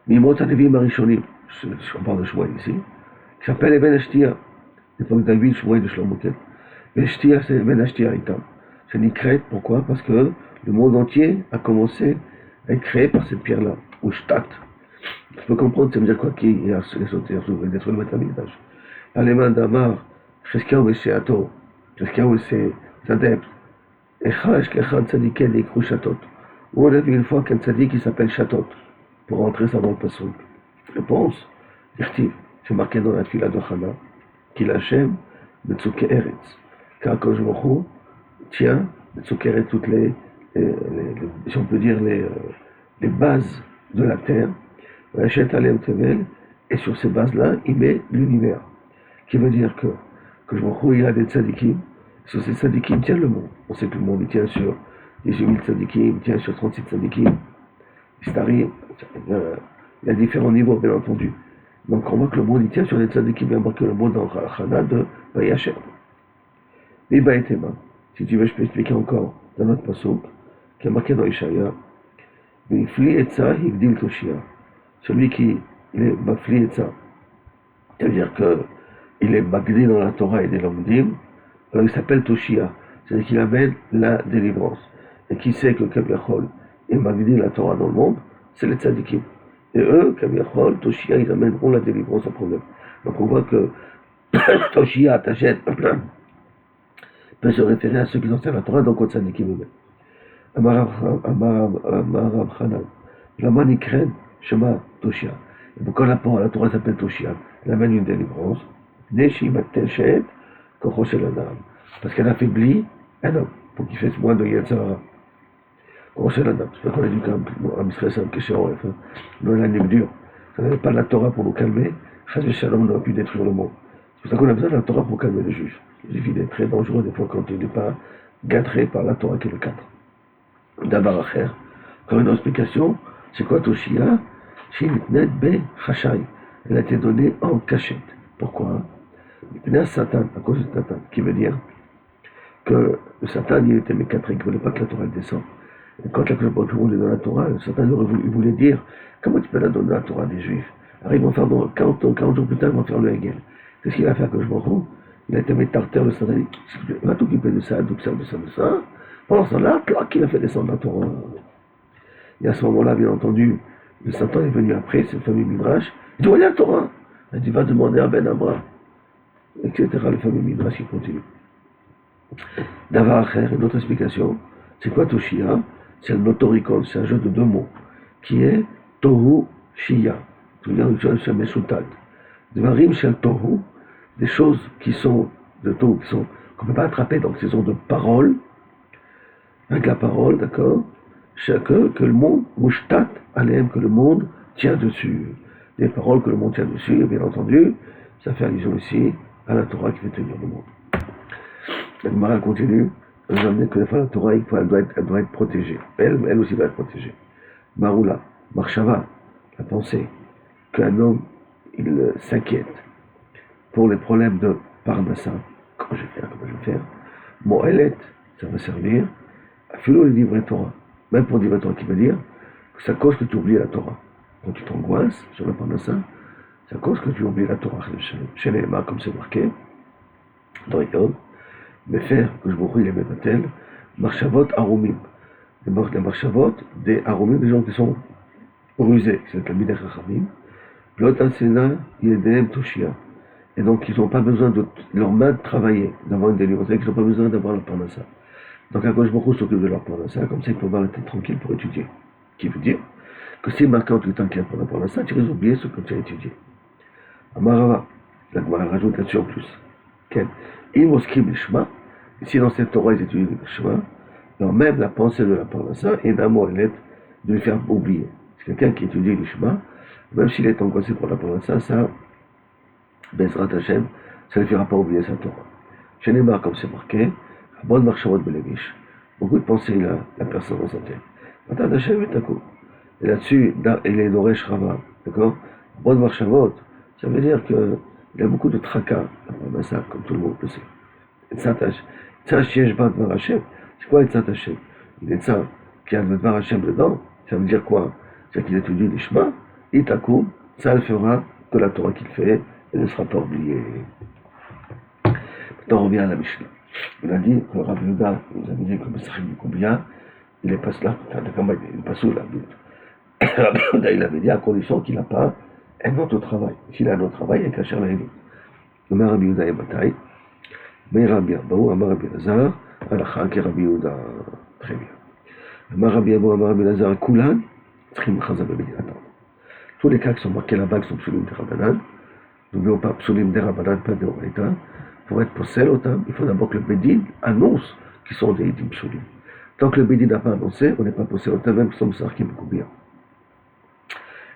A: Mimot Alevim Arishonim, on parle de Shmuel ici, qui s'appelle Eben Ashtia, l'époque de David, Shmuel de Shlomo. Et Ashtia, c'est Eben Ashtia Itam. C'est une crête, pourquoi? Parce que le monde entier a commencé à être créé par cette pierre-là, ou Shtat. Je peux comprendre, ça veut dire quoi? Qui a sauté, détruit le Beth Amikdash. Aleman d'Amar, Cheskiaou et Sheato, Cheskiaou et ses adeptes, Echaj, Kechad, Tzadiken, et Krou Shatot. Où on a vu une fois qu'un tzadik qui s'appelle Shatot, pour rentrer ça dans le Passouk. Réponse, Dirtiv, c'est marqué dans la fila de Chana, qu'il Hachem, Metzuke Eretz. Car quand je me tiens, Metzuke Eretz, toutes si on peut dire, les bases de la terre, et sur ces bases-là, il met l'univers. Qui veut dire que je me il y a des tzadikim, sur ces tzadikim tient le monde. On sait que le monde il tient sur 18 000 tzadikim, il tient sur 36 tzadikim. Il y a différents niveaux, bien entendu. Donc on voit que le monde il tient sur des tzadikim, bien marqué le monde dans Chana de Vayashem. Liba et Tema. Si tu veux, je peux expliquer encore dans notre pasuk, qui est marqué dans Ishaya. Vifli etza higdil toshia. Celui qui est Bafli et ça, c'est-à-dire qu'il est Bagdi dans la Torah et des Lomdim, alors il s'appelle Toshia, c'est-à-dire qu'il amène la délivrance. Et qui sait que Kaviachol est Bagdi la Torah dans le monde, c'est les Tzadikim. Et eux, Kaviachol, Toshia, ils amèneront la délivrance au problème. Donc on voit que Toshia, Tachet, peut se référer à ceux qui ont fait la Torah, donc aux Tzadikim eux-mêmes. Amarav Hanan, la manikren, Shema Toshia. Et pourquoi la Torah s'appelle Toshia? Elle amène une délivrance. Parce qu'elle affaiblit un homme, pour qu'il fasse moins de Yetzara. C'est pour ça qu'on a dit qu'à Israël, c'est un question, nous, la nuque dure. Ça n'avait pas la Torah pour nous calmer. Chaz Shalom n'aurait pu détruire le monde. C'est pour ça qu'on a besoin de la Torah pour calmer les juifs. Les juifs, il est très dangereux des fois quand il n'est pas gâtré par la Torah qui est le cadre. D'abord, encore une explication, c'est quoi Toshia? Elle a été donnée en cachette. Pourquoi? Satan, à cause de Satan, qui veut dire que le Satan, il était mécatrique, il ne voulait pas que la Torah descende. Et quand la Torah voulait donner la Torah, le Satan il voulait dire, comment tu peux la donner la Torah des Juifs? Alors ils vont faire 40 jours plus tard, ils vont faire le Hegel. Qu'est-ce qu'il a fait à Koshbaru? Il a été mis par terre, le Satan, il va t'occuper de ça, de ça. Pendant ce temps-là, clac, il a fait descendre la Torah. Et à ce moment-là, bien entendu, le Satan est venu après, c'est le famille Midrash. Il dit, voilà la Torah. Il dit, va demander à Ben Amra. Etc. Le famille Midrash qui continue. D'avoir une autre explication. C'est quoi Toshia? C'est le notoricon, c'est un jeu de deux mots. Qui est Tohu Shia. Tout dire une chose, c'est Mesoutat. Dvarim Shel Tohu. Des choses qui sont de Tohu, qu'on ne peut pas attraper, donc ce sont de paroles. Avec la parole, d'accord? Que le monde, Mushtat, Alem, que le monde tient dessus. Les paroles que le monde tient dessus, et bien entendu, ça fait allusion ici à la Torah qui fait tenir le monde. La Gemara continue, nous amener que la Torah, elle doit être protégée. Elle aussi doit être protégée. Maroula, Marshava, la pensée, qu'un homme, il s'inquiète pour les problèmes de Parnassa. Comment je vais faire? Mo'elet, ça va servir à filer le livre Torah. Même pour dire Torah qui veut dire que ça cause que tu oublies la Torah. Quand tu t'angoisses sur la Parnassa, ça cause que tu oublies la Torah. Chez les Lema, comme c'est marqué, dans Yom, mais faire que je vous il est même Marchavot Arumim. Les Marchavot, des Arumim, des gens qui sont rusés, c'est le Talmidei Chachamim. L'autre Sena, il est des Toshia. Et donc, ils n'ont pas besoin de leurs mains de travailler, d'avoir une délivrance. C'est-à-dire qu'ils n'ont pas besoin d'avoir leur parnassa. Donc, à gauche, beaucoup s'occupe de leur parnassa, comme ça, ils peuvent avoir la tête tranquille pour étudier. Ce qui veut dire que si maintenant tu t'inquiètes pour la parnassa, tu risques d'oublier ce que tu as étudié. Amarava, la Gemara rajoute là-dessus en plus. Quel Il moskim l'ishma, si dans cette Torah ils étudient l'ishma, alors même la pensée de la parnassa est d'amour et l'aide de lui faire oublier. C'est quelqu'un qui étudie l'ishma, même s'il est angoissé pour la parnassa, ça, Bezrat Hashem, ça ne lui fera pas oublier sa Torah. Chez les marques, comme c'est marqué, bonne marchavot belevish. Beaucoup de pensées, la personne dans sa tête. Matat Hashem est à coup. Et là-dessus, il est Doresh Rava. D'accord? Bonne marchavot, ça veut dire qu'il y a beaucoup de tracas, la ça, comme tout le monde le sait. Tzach Yeshba Dvar Hashem. C'est quoi Tzach Hashem? Il est ça, qui a le Dvar Hashem dedans. Ça veut dire quoi? C'est-à-dire qu'il étudie l'Ishma, Itakou, ça le fera que la Torah qu'il fait, elle ne sera pas oubliée. Maintenant, on revient à la Mishnah. On a dit que Rabbi Yehuda nous a dit que Messachim du Koubia, il est pas là, il est pas sous la lutte. Rabbi Yehuda, il avait dit à condition qu'il n'a pas un autre travail. S'il a un autre travail, il est caché à la lutte. Amar Rabbi Yehuda et Bataille, mais Rabbi Abaou, Amar Rabbi Lazar, Alakha, qui est Rabbi Yehuda. Très bien. Amar Rabbi Abaou, Amar Rabbi Lazar, Koulan, Tchim Chaza Bebedi. Attends. Tous les cas qui sont marqués là-bas, qui sont psulim des Rabbanan, n'oublions pas psulim des Rabbanan, pas des Oraita. Pour être possède autant, il faut d'abord que le Bédin annonce qu'ils sont des Hidim psulim. Tant que le Bédin n'a pas annoncé, on n'est pas possède autant, même si on sait qu'il beaucoup bien.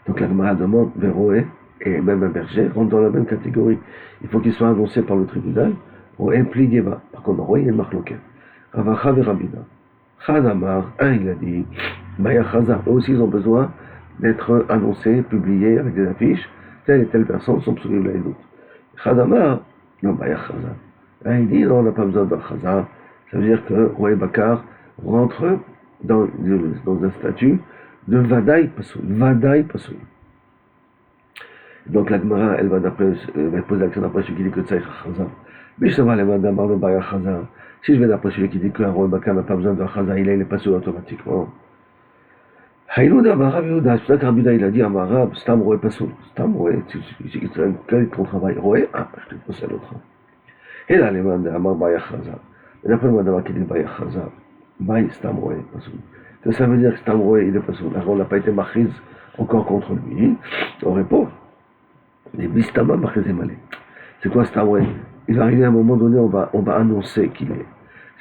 A: Donc la Gemara demande, Véroé et même un berger rentrent dans la même catégorie. Il faut qu'ils soient annoncés par le tribunal, Roé Plidieva. Par contre, Roé est Marloquet. Ravacha et Rabina. Chadamar, il a dit, Maya Chazar, eux aussi ils ont besoin d'être annoncés, publiés avec des affiches, telle et telle personne sont psulim la Hidout. Chadamar, non, Maya Chazar. Il dit, non, on n'a pas besoin d'un Chazar. Ça veut dire que Roé Bakar rentre dans un statut de Vadaï Pasoul. Vadaï Pasoul. Donc la Gemara, elle va poser la question d'après celui qui dit que Tsaïch Chazar. Mais je sais pas, les Madamar de Baya Chazar. Si je vais d'après celui qui dit qu'un Roé Bakar n'a pas besoin d'un Chazar, il est Pasoul automatiquement. Haïlou d'Amar Rabbi Yehuda, c'est ça que Rabbi Yehuda il a dit Amarab, Stam Roé Pasoul. Stam Roé, quel est ton travail? Roé, je te pose à l'autre. Et là, les Madamar Baya Chazar. Et d'après le Madamar qui dit Baya Chazar, Baï Stam Roé Pasoul. Ça veut dire que Stam Roé, il est Pasoul. Alors on n'a pas été marchiz encore contre lui. On répond. Les Bistama marchiz et malé. C'est quoi Stam Roé? Il va arriver à un moment donné, on va annoncer qu'il est.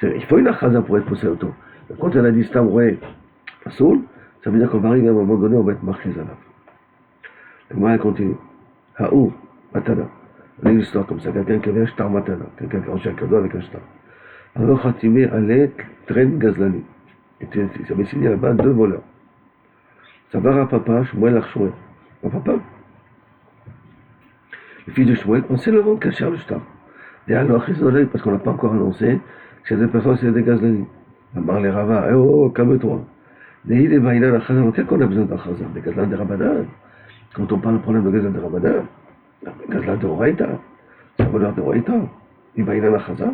A: Il faut une achaza pour être possède auto. Quand elle a dit Stam Roé Pasoul, ça veut dire qu'on va arriver à un moment donné, on va être marchiz à la fin. Et moi, elle continue. Haou, Matana. On a une histoire comme ça. Quelqu'un qui avait un shtar Matana. Quelqu'un qui a reçu un cadeau avec un shtar. Alors, Khatimé allait traîner Gazlani. Il s'avait signé là-bas 2 voleurs. Savara papa, Shmuel Archouet. Mon papa. Le fils de Shmuel pensait le vendre cacher le shtar. Et alors, parce qu'on n'a pas encore annoncé, ces 2 personnes, c'est des Gazlani. Amar les Rava, oh, calme-toi. Qu'est-ce qu'on a besoin d'un Chazar? Des Gazlan de Rabbanan. Quand on parle de problème de Gazlan de Rabbanan, Gazlan de Horaïta, c'est un voleur de Horaïta. Il va y aller à Chazar.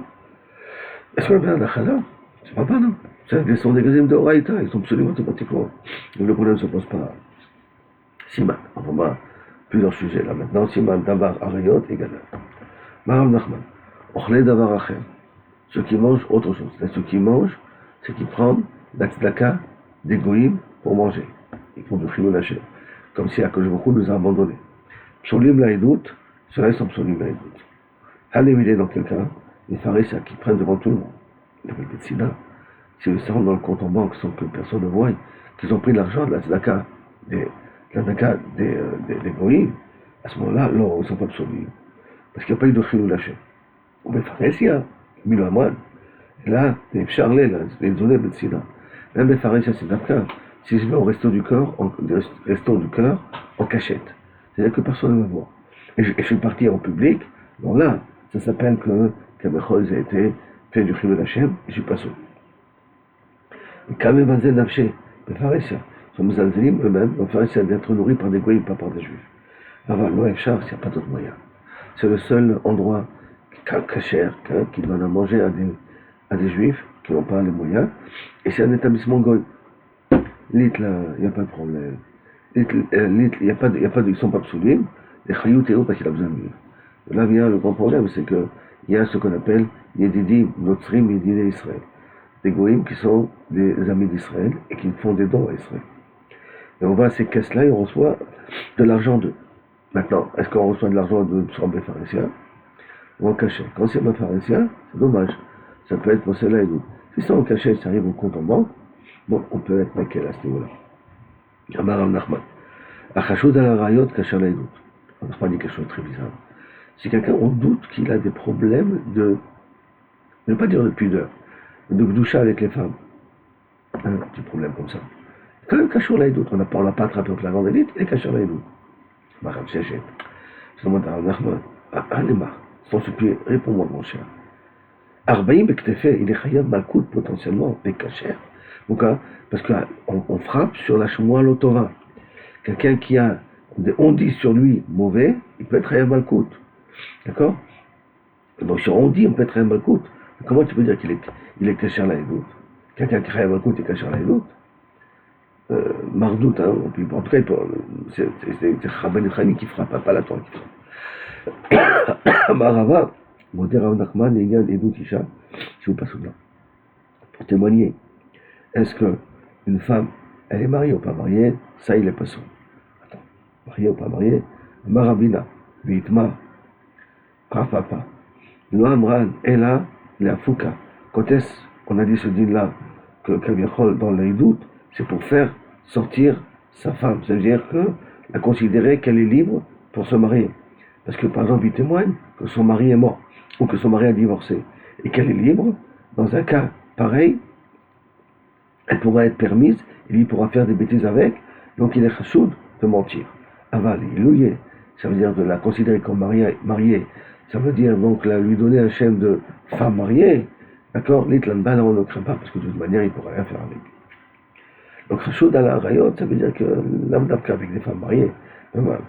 A: Est-ce qu'on a besoin d'un Chazar? C'est pas non. Ce sont des Gazlan de Horaïta, ils sont absolument automatiquement. Donc le problème ne se pose pas. Siman, on va voir plusieurs sujets là maintenant. Siman, Davar, Ariot et Gana. Maram Nachman, Ochle Davar Acher. Ceux qui mangent autre chose. Ceux qui mangent, c'est qui prennent la tzedaka des goïms pour manger. Ils font du chilou lâché. Comme si Akadosh Baruch Hu nous a abandonnés. Psolim la Edout, ceux-là sont psolim la Edout. Halémilé dans quel cas, les pharisiens qui prennent devant tout le monde. Ils appellent des tzina. S'ils se rendent dans le compte en banque sans que personne ne voie, qu'ils ont pris de l'argent de la tzedaka des goïms, à ce moment-là, non, ils ne sont pas psolim. Parce qu'il n'y a pas eu de chilou lâché. On met pharisiens, mille à moine. Et là, les pcharlés, les zones de tzina. Même les pharisiens, c'est un cas. Si je vais au resto du cœur, en cachette, c'est-à-dire que personne ne me voit. Et je suis parti en public, donc là, ça s'appelle que Kamechol a été fait du chilou d'Hachem, et je suis pas sauvé. Et Kamemazel Nafché, les pharisiens, sont Mzalzelim eux-mêmes, les pharisiens d'être nourris par des goïms, pas par des juifs. Alors, l'Oev Char, il n'y a pas d'autre moyen. C'est le seul endroit cacher qui donne à manger à des juifs qui n'ont pas les moyens, et c'est un établissement goï. Lit là, il n'y a pas de problème. Lit, il n'y a pas de, ils ne sont pas psoulim. Les chayout et parce qu'il a besoin de vivre. Là vient le grand problème, c'est qu'il y a ce qu'on appelle Yedidim, Notzrim, Yedidim Israël. Des goïms qui sont des amis d'Israël et qui font des dons à Israël. Et on va à ces caisses-là et on reçoit de l'argent d'eux. Maintenant, est-ce qu'on reçoit de l'argent de Psalm pharisiens ou en cachet? Quand c'est ma pharisiens, c'est dommage. Ça peut être pour cela et nous. Si c'est en cachet, ça arrive au compte en banque, bon, on peut être maquel à ce niveau-là. Amar al-Nachman. Achashud al-Rayot kasher laïdout. Nachman dit quelque chose de très bizarre. Si quelqu'un, on doute qu'il a des problèmes de, je ne veux pas dire de pudeur, de gdoucha avec les femmes. Un petit problème comme ça. Quand même kasher laïdout, on n'a pas attrapé au flagrant d'élite, il est kasher laïdout. Maram Shechet. Je demande à Nachman. Anema, sans supplier, réponds-moi mon cher. Arbaïm Bektefé, il est Khayab Malkout potentiellement, Bekacher. Pourquoi? Parce qu'on frappe sur la Shmoa Lotova. Quelqu'un qui a on dit sur lui mauvais, il peut être Khayab Malkout. D'accord? Donc sur on dit, on peut être Khayab Malkout. Comment tu peux dire qu'il est Kacher Laïdout? Quelqu'un qui est Khayab Malkout est Kacher Laïdout? Mardout, hein, en tout cas, c'est Rabban Ephraim qui frappe, pas la Torah qui frappe. Marava. Modéra Nachman et Yann et Doutisha, je vous passe là. Pour témoigner, est-ce qu'une femme, elle est mariée ou pas mariée? Ça, il est passant. Attends, mariée ou pas mariée? Marabina, Vitma, Rafapa. Noamran, Ella, la Fouka. Quand est-ce qu'on a dit ce din-là, que Kaviachol, dans les doutes, c'est pour faire sortir sa femme. C'est-à-dire qu'elle a considéré qu'elle est libre pour se marier. Parce que, par exemple, il témoigne que son mari est mort, ou que son mari a divorcé, et qu'elle est libre, dans un cas pareil, elle pourra être permise, et lui pourra faire des bêtises avec, donc il est chachoud de mentir. Aval, il ça veut dire de la considérer comme mariée, ça veut dire donc lui donner un schème de femme mariée, d'accord? L'itlanban, on ne craint pas, parce que de toute manière, il ne pourra rien faire avec. Donc chachoud à la rayot, ça veut dire que l'âme d'Afka avec des femmes mariées,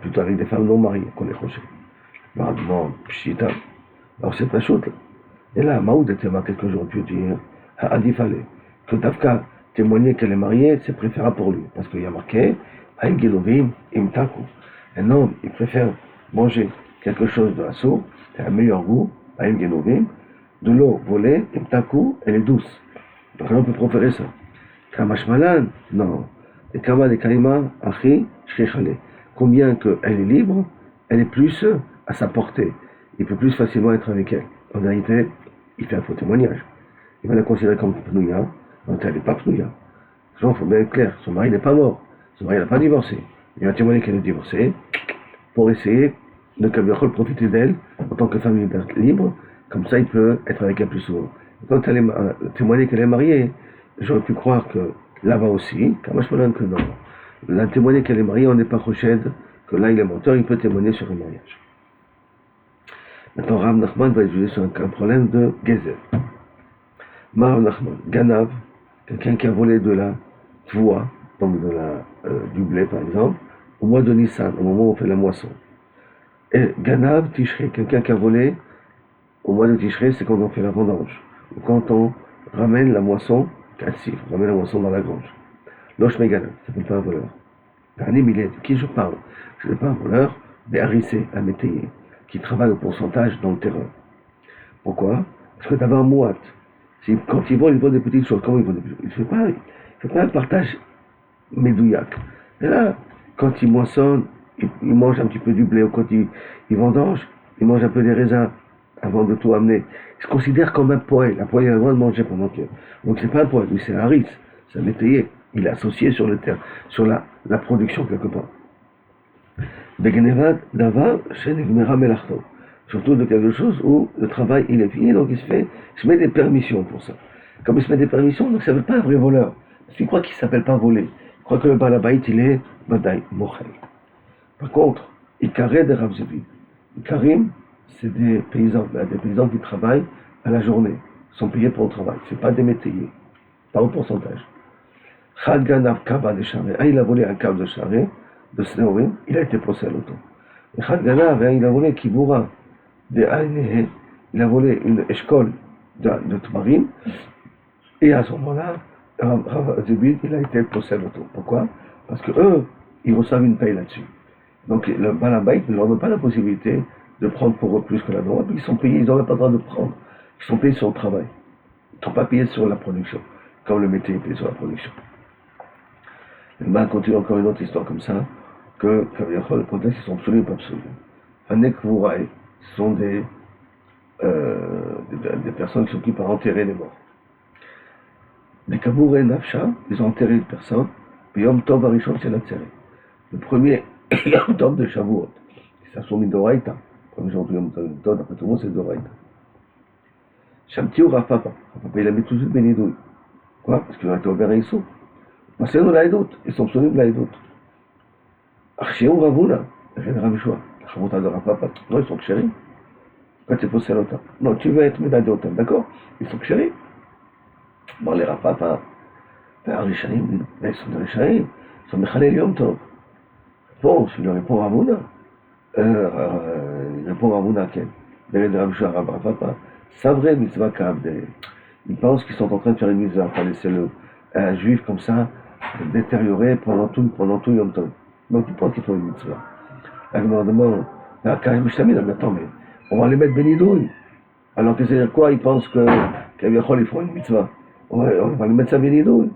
A: plutôt avec des femmes non mariées, qu'on est choché. Non, pshita. Alors c'est pas chouette. Et là, Maoud était ma quelques jours pu dire, a dit fallait que Dafka témoigner qu'elle est mariée, c'est préférable pour lui. Parce qu'il y a marqué, Aïm Gelovim, Imtaku. Un homme, il préfère manger quelque chose de assaut, c'est un meilleur goût, Aïm Gelovim, de l'eau volée, Imtaku, elle est douce. Donc on peut préférer ça. Kamashmalan, non. Et Kama de Kaima, Achi, Shrichale. Combien qu'elle est libre, elle est plus à sa portée. Il peut plus facilement être avec elle. En réalité, il fait un faux témoignage. Il va la considérer comme Pnouya, donc elle n'est pas Pnouya. Il faut bien être clair, son mari n'est pas mort, son mari n'a pas divorcé. Il va témoigner qu'elle est divorcée pour essayer de Kabiachol profiter d'elle en tant que femme libre, comme ça il peut être avec elle plus souvent. Quand elle est témoigner qu'elle est mariée, j'aurais pu croire que là-bas aussi, Kamashmalan que non. La témoigner qu'elle est mariée, on n'est pas Rochède, que là il est menteur, il peut témoigner sur un mariage. Maintenant, Rav Nachman va étudier sur un problème de Gezer. Rav Nachman, Ganav, quelqu'un qui a volé de la voie, donc du blé par exemple, au mois de Nissan, au moment où on fait la moisson. Et Ganav, Tishrei, quelqu'un qui a volé au mois de Tishrei, c'est quand on fait la vendange, ou quand on ramène la moisson, 4 chiffres, on ramène la moisson dans la grange. Loche Meganav, ça ne s'appelle pas un voleur. Dernier millet, de qui je parle? Je ne suis pas un voleur, mais Harissé, un métayer, qui travaille au pourcentage dans le terrain. Pourquoi? Parce que tu avais un mouat. Quand il vole des petites choses. Comment il vole des petites choses? Il ne fait pas un partage médouillac. Et là, quand il moissonne, il mange un petit peu du blé, ou quand il vendange, il mange un peu des raisins avant de tout amener. Il se considère comme un poète. La poêle, il a le droit de manger pendant que. Donc c'est pas un poète, lui c'est un haris, c'est un métayer. Il est associé sur le terrain, sur la production quelque part. Begenevad Dava Shenigmera Melachto. Surtout de quelque chose où le travail il est fini, donc il se met des permissions pour ça. Comme il se met des permissions, donc ça ne veut pas un vrai voleur. Parce qu'il croit qu'il ne s'appelle pas voler. Il croit que le balabait il est Badaï, Mochel. Par contre, Ikaré de Rav Zevid. Ikarim, c'est des paysans qui travaillent à la journée, sont payés pour le travail. Ce n'est pas des métayers, pas au pourcentage. Chad Ganav Kaba de Charé. Il a volé un câble de Charé, de Sneorim, il a été procès à l'auto. Et Chad Ganav, il a volé Kibura de Aïnehe, il a volé une école de Tmarim, et à ce moment-là, Rav Zebid, il a été procès à l'auto. Pourquoi? Parce que eux, ils reçoivent une paye là-dessus. Donc le balabait ne leur donne pas la possibilité de prendre pour eux plus que la loi, ils sont payés, ils n'ont même pas le droit de prendre. Ils sont payés sur le travail. Ils ne sont pas payés sur la production, comme le métier est payé sur la production. Le continue encore une autre histoire comme ça, que le contexte, ils sont absolus ou pas absolus. Un Ekvouraï, ce sont des personnes qui s'occupent à enterrer les morts. Les Kabouré Nafsha, ils ont enterré une personne, puis Yom Tov Arishon, c'est la tirée. Le premier Yom Tov de Shavuot, ça sont mis d'Oraïta. Le premier jour de Yom Tov, après tout le monde, c'est d'Oraïta. Shamti ou Rafapa. Rafapa, il a mis tout de suite Benidouille. Quoi? Parce qu'ils ont été ouverts à Issou. C'est nous l'aïdout, ils sont absolus de l'aïdout. Archéou Ravuna, rien de Ravishua. La Chavota de Rafapa, non, ils sont chéris. Quand c'est pour Selota. Non, tu veux être Médadiotam, d'accord? Ils sont chéris. Bon, les Rafapa, Arishaïm, ils sont des Arishaïm, ils sont Mechalel Yom Tov. Bon, si il répond Ravuna, il répond Ravuna, Ken. Derrière de Ravishua, Rafapa, c'est vrai, mitzvah Kabde. Ils pensent qu'ils sont en train de faire une mitzvah, pas laisser un juif comme ça détérioré pendant tout Yom Tov. Donc ils pensent qu'ils font une mitzvah. Là, je me demande, là, Karim Mishtamid, attends, mais on va les mettre bénidouille. Alors que c'est-à-dire quoi? Ils pensent qu'Aviachol, ils font une mitzvah. On va les mettre ça bénidouille.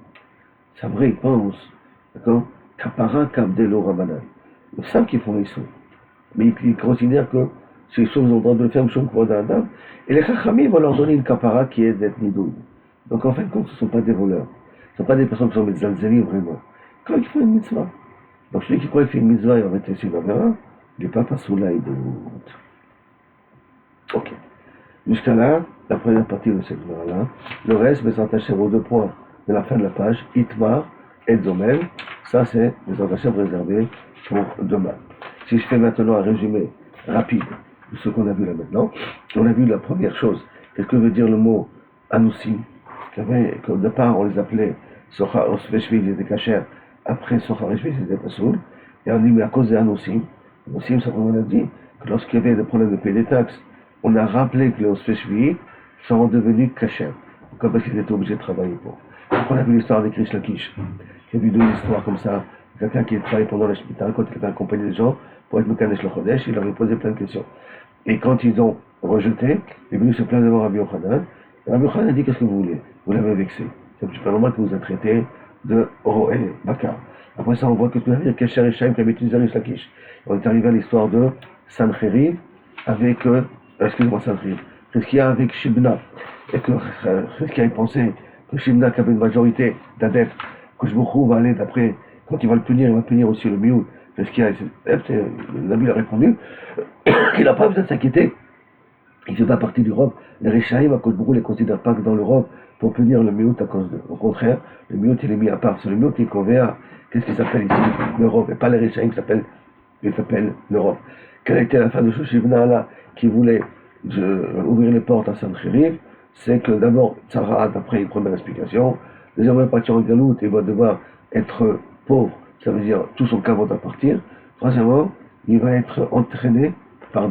A: C'est vrai, ils pensent, d'accord? Kapara Kabdelo Rabbanan. Ils savent qu'ils font les sous. Mais ils considèrent que ces choses ont le droit de le faire, Mshum Kvodadam. Et les Chachamim vont leur donner une kapara qui est d'être nidouille. Donc en fin de compte, ce ne sont pas des voleurs. Ce ne sont pas des personnes qui sont metzalzelim vraiment. Quand ils font une mitzvah. Donc celui qui croit qu'il fait une mitzvah et en fait c'est une avéra, il n'est pas pasoula et de honte. Ok. Jusqu'à là, la première partie de cette là. Le reste, mes attachés aux 2 points de la fin de la page, Itmar et Zomel. Ça, c'est les attachés réservés pour demain. Si je fais maintenant un résumé rapide de ce qu'on a vu là maintenant, on a vu la première chose. Qu'est-ce que veut dire le mot Anoussim? Qu'au départ, on les appelait Socha Osveshvi, ils étaient cachers. Après Socha Reshvi, ils étaient Pasoul. Et on dit, mais à cause des Anoussim, Anoussim, ça on a dit que lorsqu'il y avait des problèmes de payer des taxes, on a rappelé que les Osveshvi sont devenus cachers. Comme parce qu'ils étaient obligés de travailler pour. Donc on a vu l'histoire avec Rish Lakish. J'ai vu 2 histoires comme ça. Quelqu'un qui travaillait pendant la Shemitah, quand il avait accompagné des gens pour être Mekadesh le Chodesh, il leur avait posé plein de questions. Et quand ils ont rejeté, il est venu se plaindre devant Rabbi Yochanan. Rabbi Yochanan a dit, qu'est-ce que vous voulez? Vous l'avez vexé. C'est pas normal que vous êtes traité de Roé, Bakar. Après ça, on voit que tout le monde Kesher et Shaim qui avait utilisé Rish Lakish. On est arrivé à l'histoire de Sancheriv avec, excusez-moi, Sancheriv. Qu'est-ce qu'il y a avec Shibna? Et que, qu'est-ce qu'il a pensé que Shibna, qui avait une majorité d'adeptes, que Shbouchou va aller d'après, quand il va le punir, il va punir aussi le Mioud. Qu'est-ce qu'il y a? Nabi a répondu qu'il n'a pas besoin de s'inquiéter. Il ne fait pas partie d'Europe. Les Réchaïm, à cause de beaucoup, ne les considèrent pas que dans l'Europe pour punir le Miout à cause d'eux. Au contraire, le Miout, il est mis à part. C'est le Miout qui convient. Qu'est-ce qui s'appelle ici? L'Europe. Et pas les Réchaïm qui s'appellent l'Europe. Quelle était la fin de Shoshivna là qui voulait ouvrir les portes à Sancheriv? C'est que d'abord, Tzara, d'après une première explication, deuxièmement, il va partir en Galoute et il va devoir être pauvre. Ça veut dire tout son caveau va partir. Troisièmement, il va être entraîné par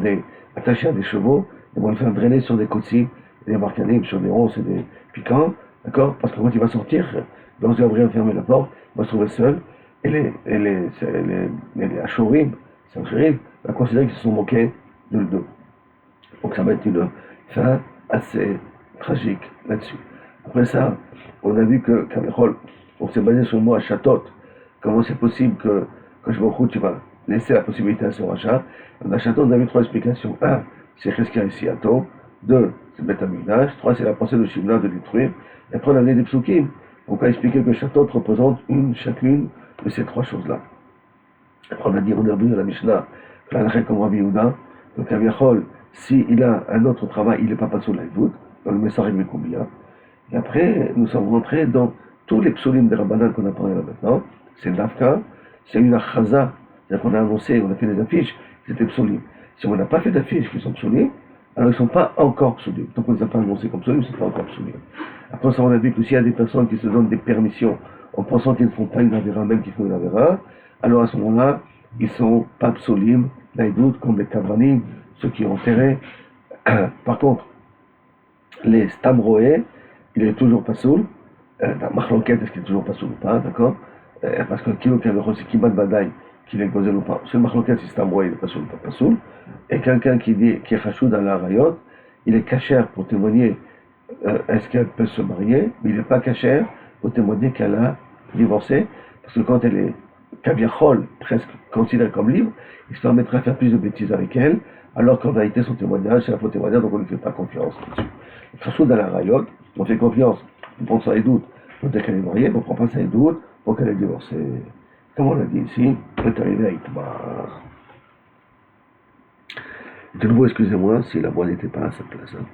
A: attaché à des chevaux. Ils vont le faire drainer sur des kotsim, des marcanim, sur des ronces et des piquants, d'accord? Parce que quand il va sortir, lorsqu'il va fermer la porte, il va se trouver seul, et les Ashurim, Sancheriv, va considérer qu'ils se sont moqués de le dos. Donc ça va être une fin assez tragique là-dessus. Après ça, on a vu que Kamechol, on s'est basé sur le mot Achatot. Comment c'est possible que je me tu vas laisser la possibilité à ce rachat? En Achatot, on a vu 3 explications. 1, c'est Cheskia et Siato. 2, c'est Beth Amikdash. 3, c'est la pensée de Shimna de détruire. Et après, on a amené des psukim. Donc, on a expliqué que Chatot représente chacune de ces 3 choses-là. Après, on a dit, on a vu dans la Mishnah, que la comme Rabbi Yehuda, donc Kaviachol, s'il a un autre travail, il n'est pas passé au Laïdout, dans le Messar Mekoumbia. Et après, nous sommes rentrés dans tous les psaumes des Rabbanan qu'on a parlé là maintenant. C'est l'Afka, c'est une achaza, c'est-à-dire qu'on a annoncé, on a fait des affiches, c'était psaumes. Si on n'a pas fait d'affiches qui sont psaumes, alors ils ne sont pas encore psaumes. Tant qu'on ne les a pas annoncés comme psaumes, ils ne sont pas encore psaumes. Après ça, on a vu que s'il y a des personnes qui se donnent des permissions en pensant qu'ils ne font pas une avéra, même qu'ils font une avéra, alors à ce moment-là, ils ne sont pas psaumes, naïdout, comme les kavanim, ceux qui ont enterré. Par contre, les stamroé, il est toujours pas soul. La machloquette, est-ce qu'il est toujours pas soul ou pas, d'accord? Parce que Kilo Kamerot, c'est Kimat Badaï, qu'il est gozel ou pas. Sur le marloquet, si c'est un broye, il est pas soul, pas soul. Et quelqu'un qui dit, qui est chachou dans la rayot, il est cachère pour témoigner est-ce qu'elle peut se marier, mais il n'est pas cachère pour témoigner qu'elle a divorcé, parce que quand elle est kaviachol, presque considérée comme libre, il se permettrait de faire plus de bêtises avec elle, alors qu'en réalité son témoignage, c'est un faux témoignage, donc on ne lui fait pas confiance là-dessus. Chachou dans la rayot, on fait confiance, on prend ça et doute, pour dire qu'elle est mariée, mais on ne prend pas ça et doute pour qu'elle est divorcée. Comme on l'a dit ici, on est arrivé à Itmar. De nouveau, excusez-moi si la voix n'était pas à sa place. Hein.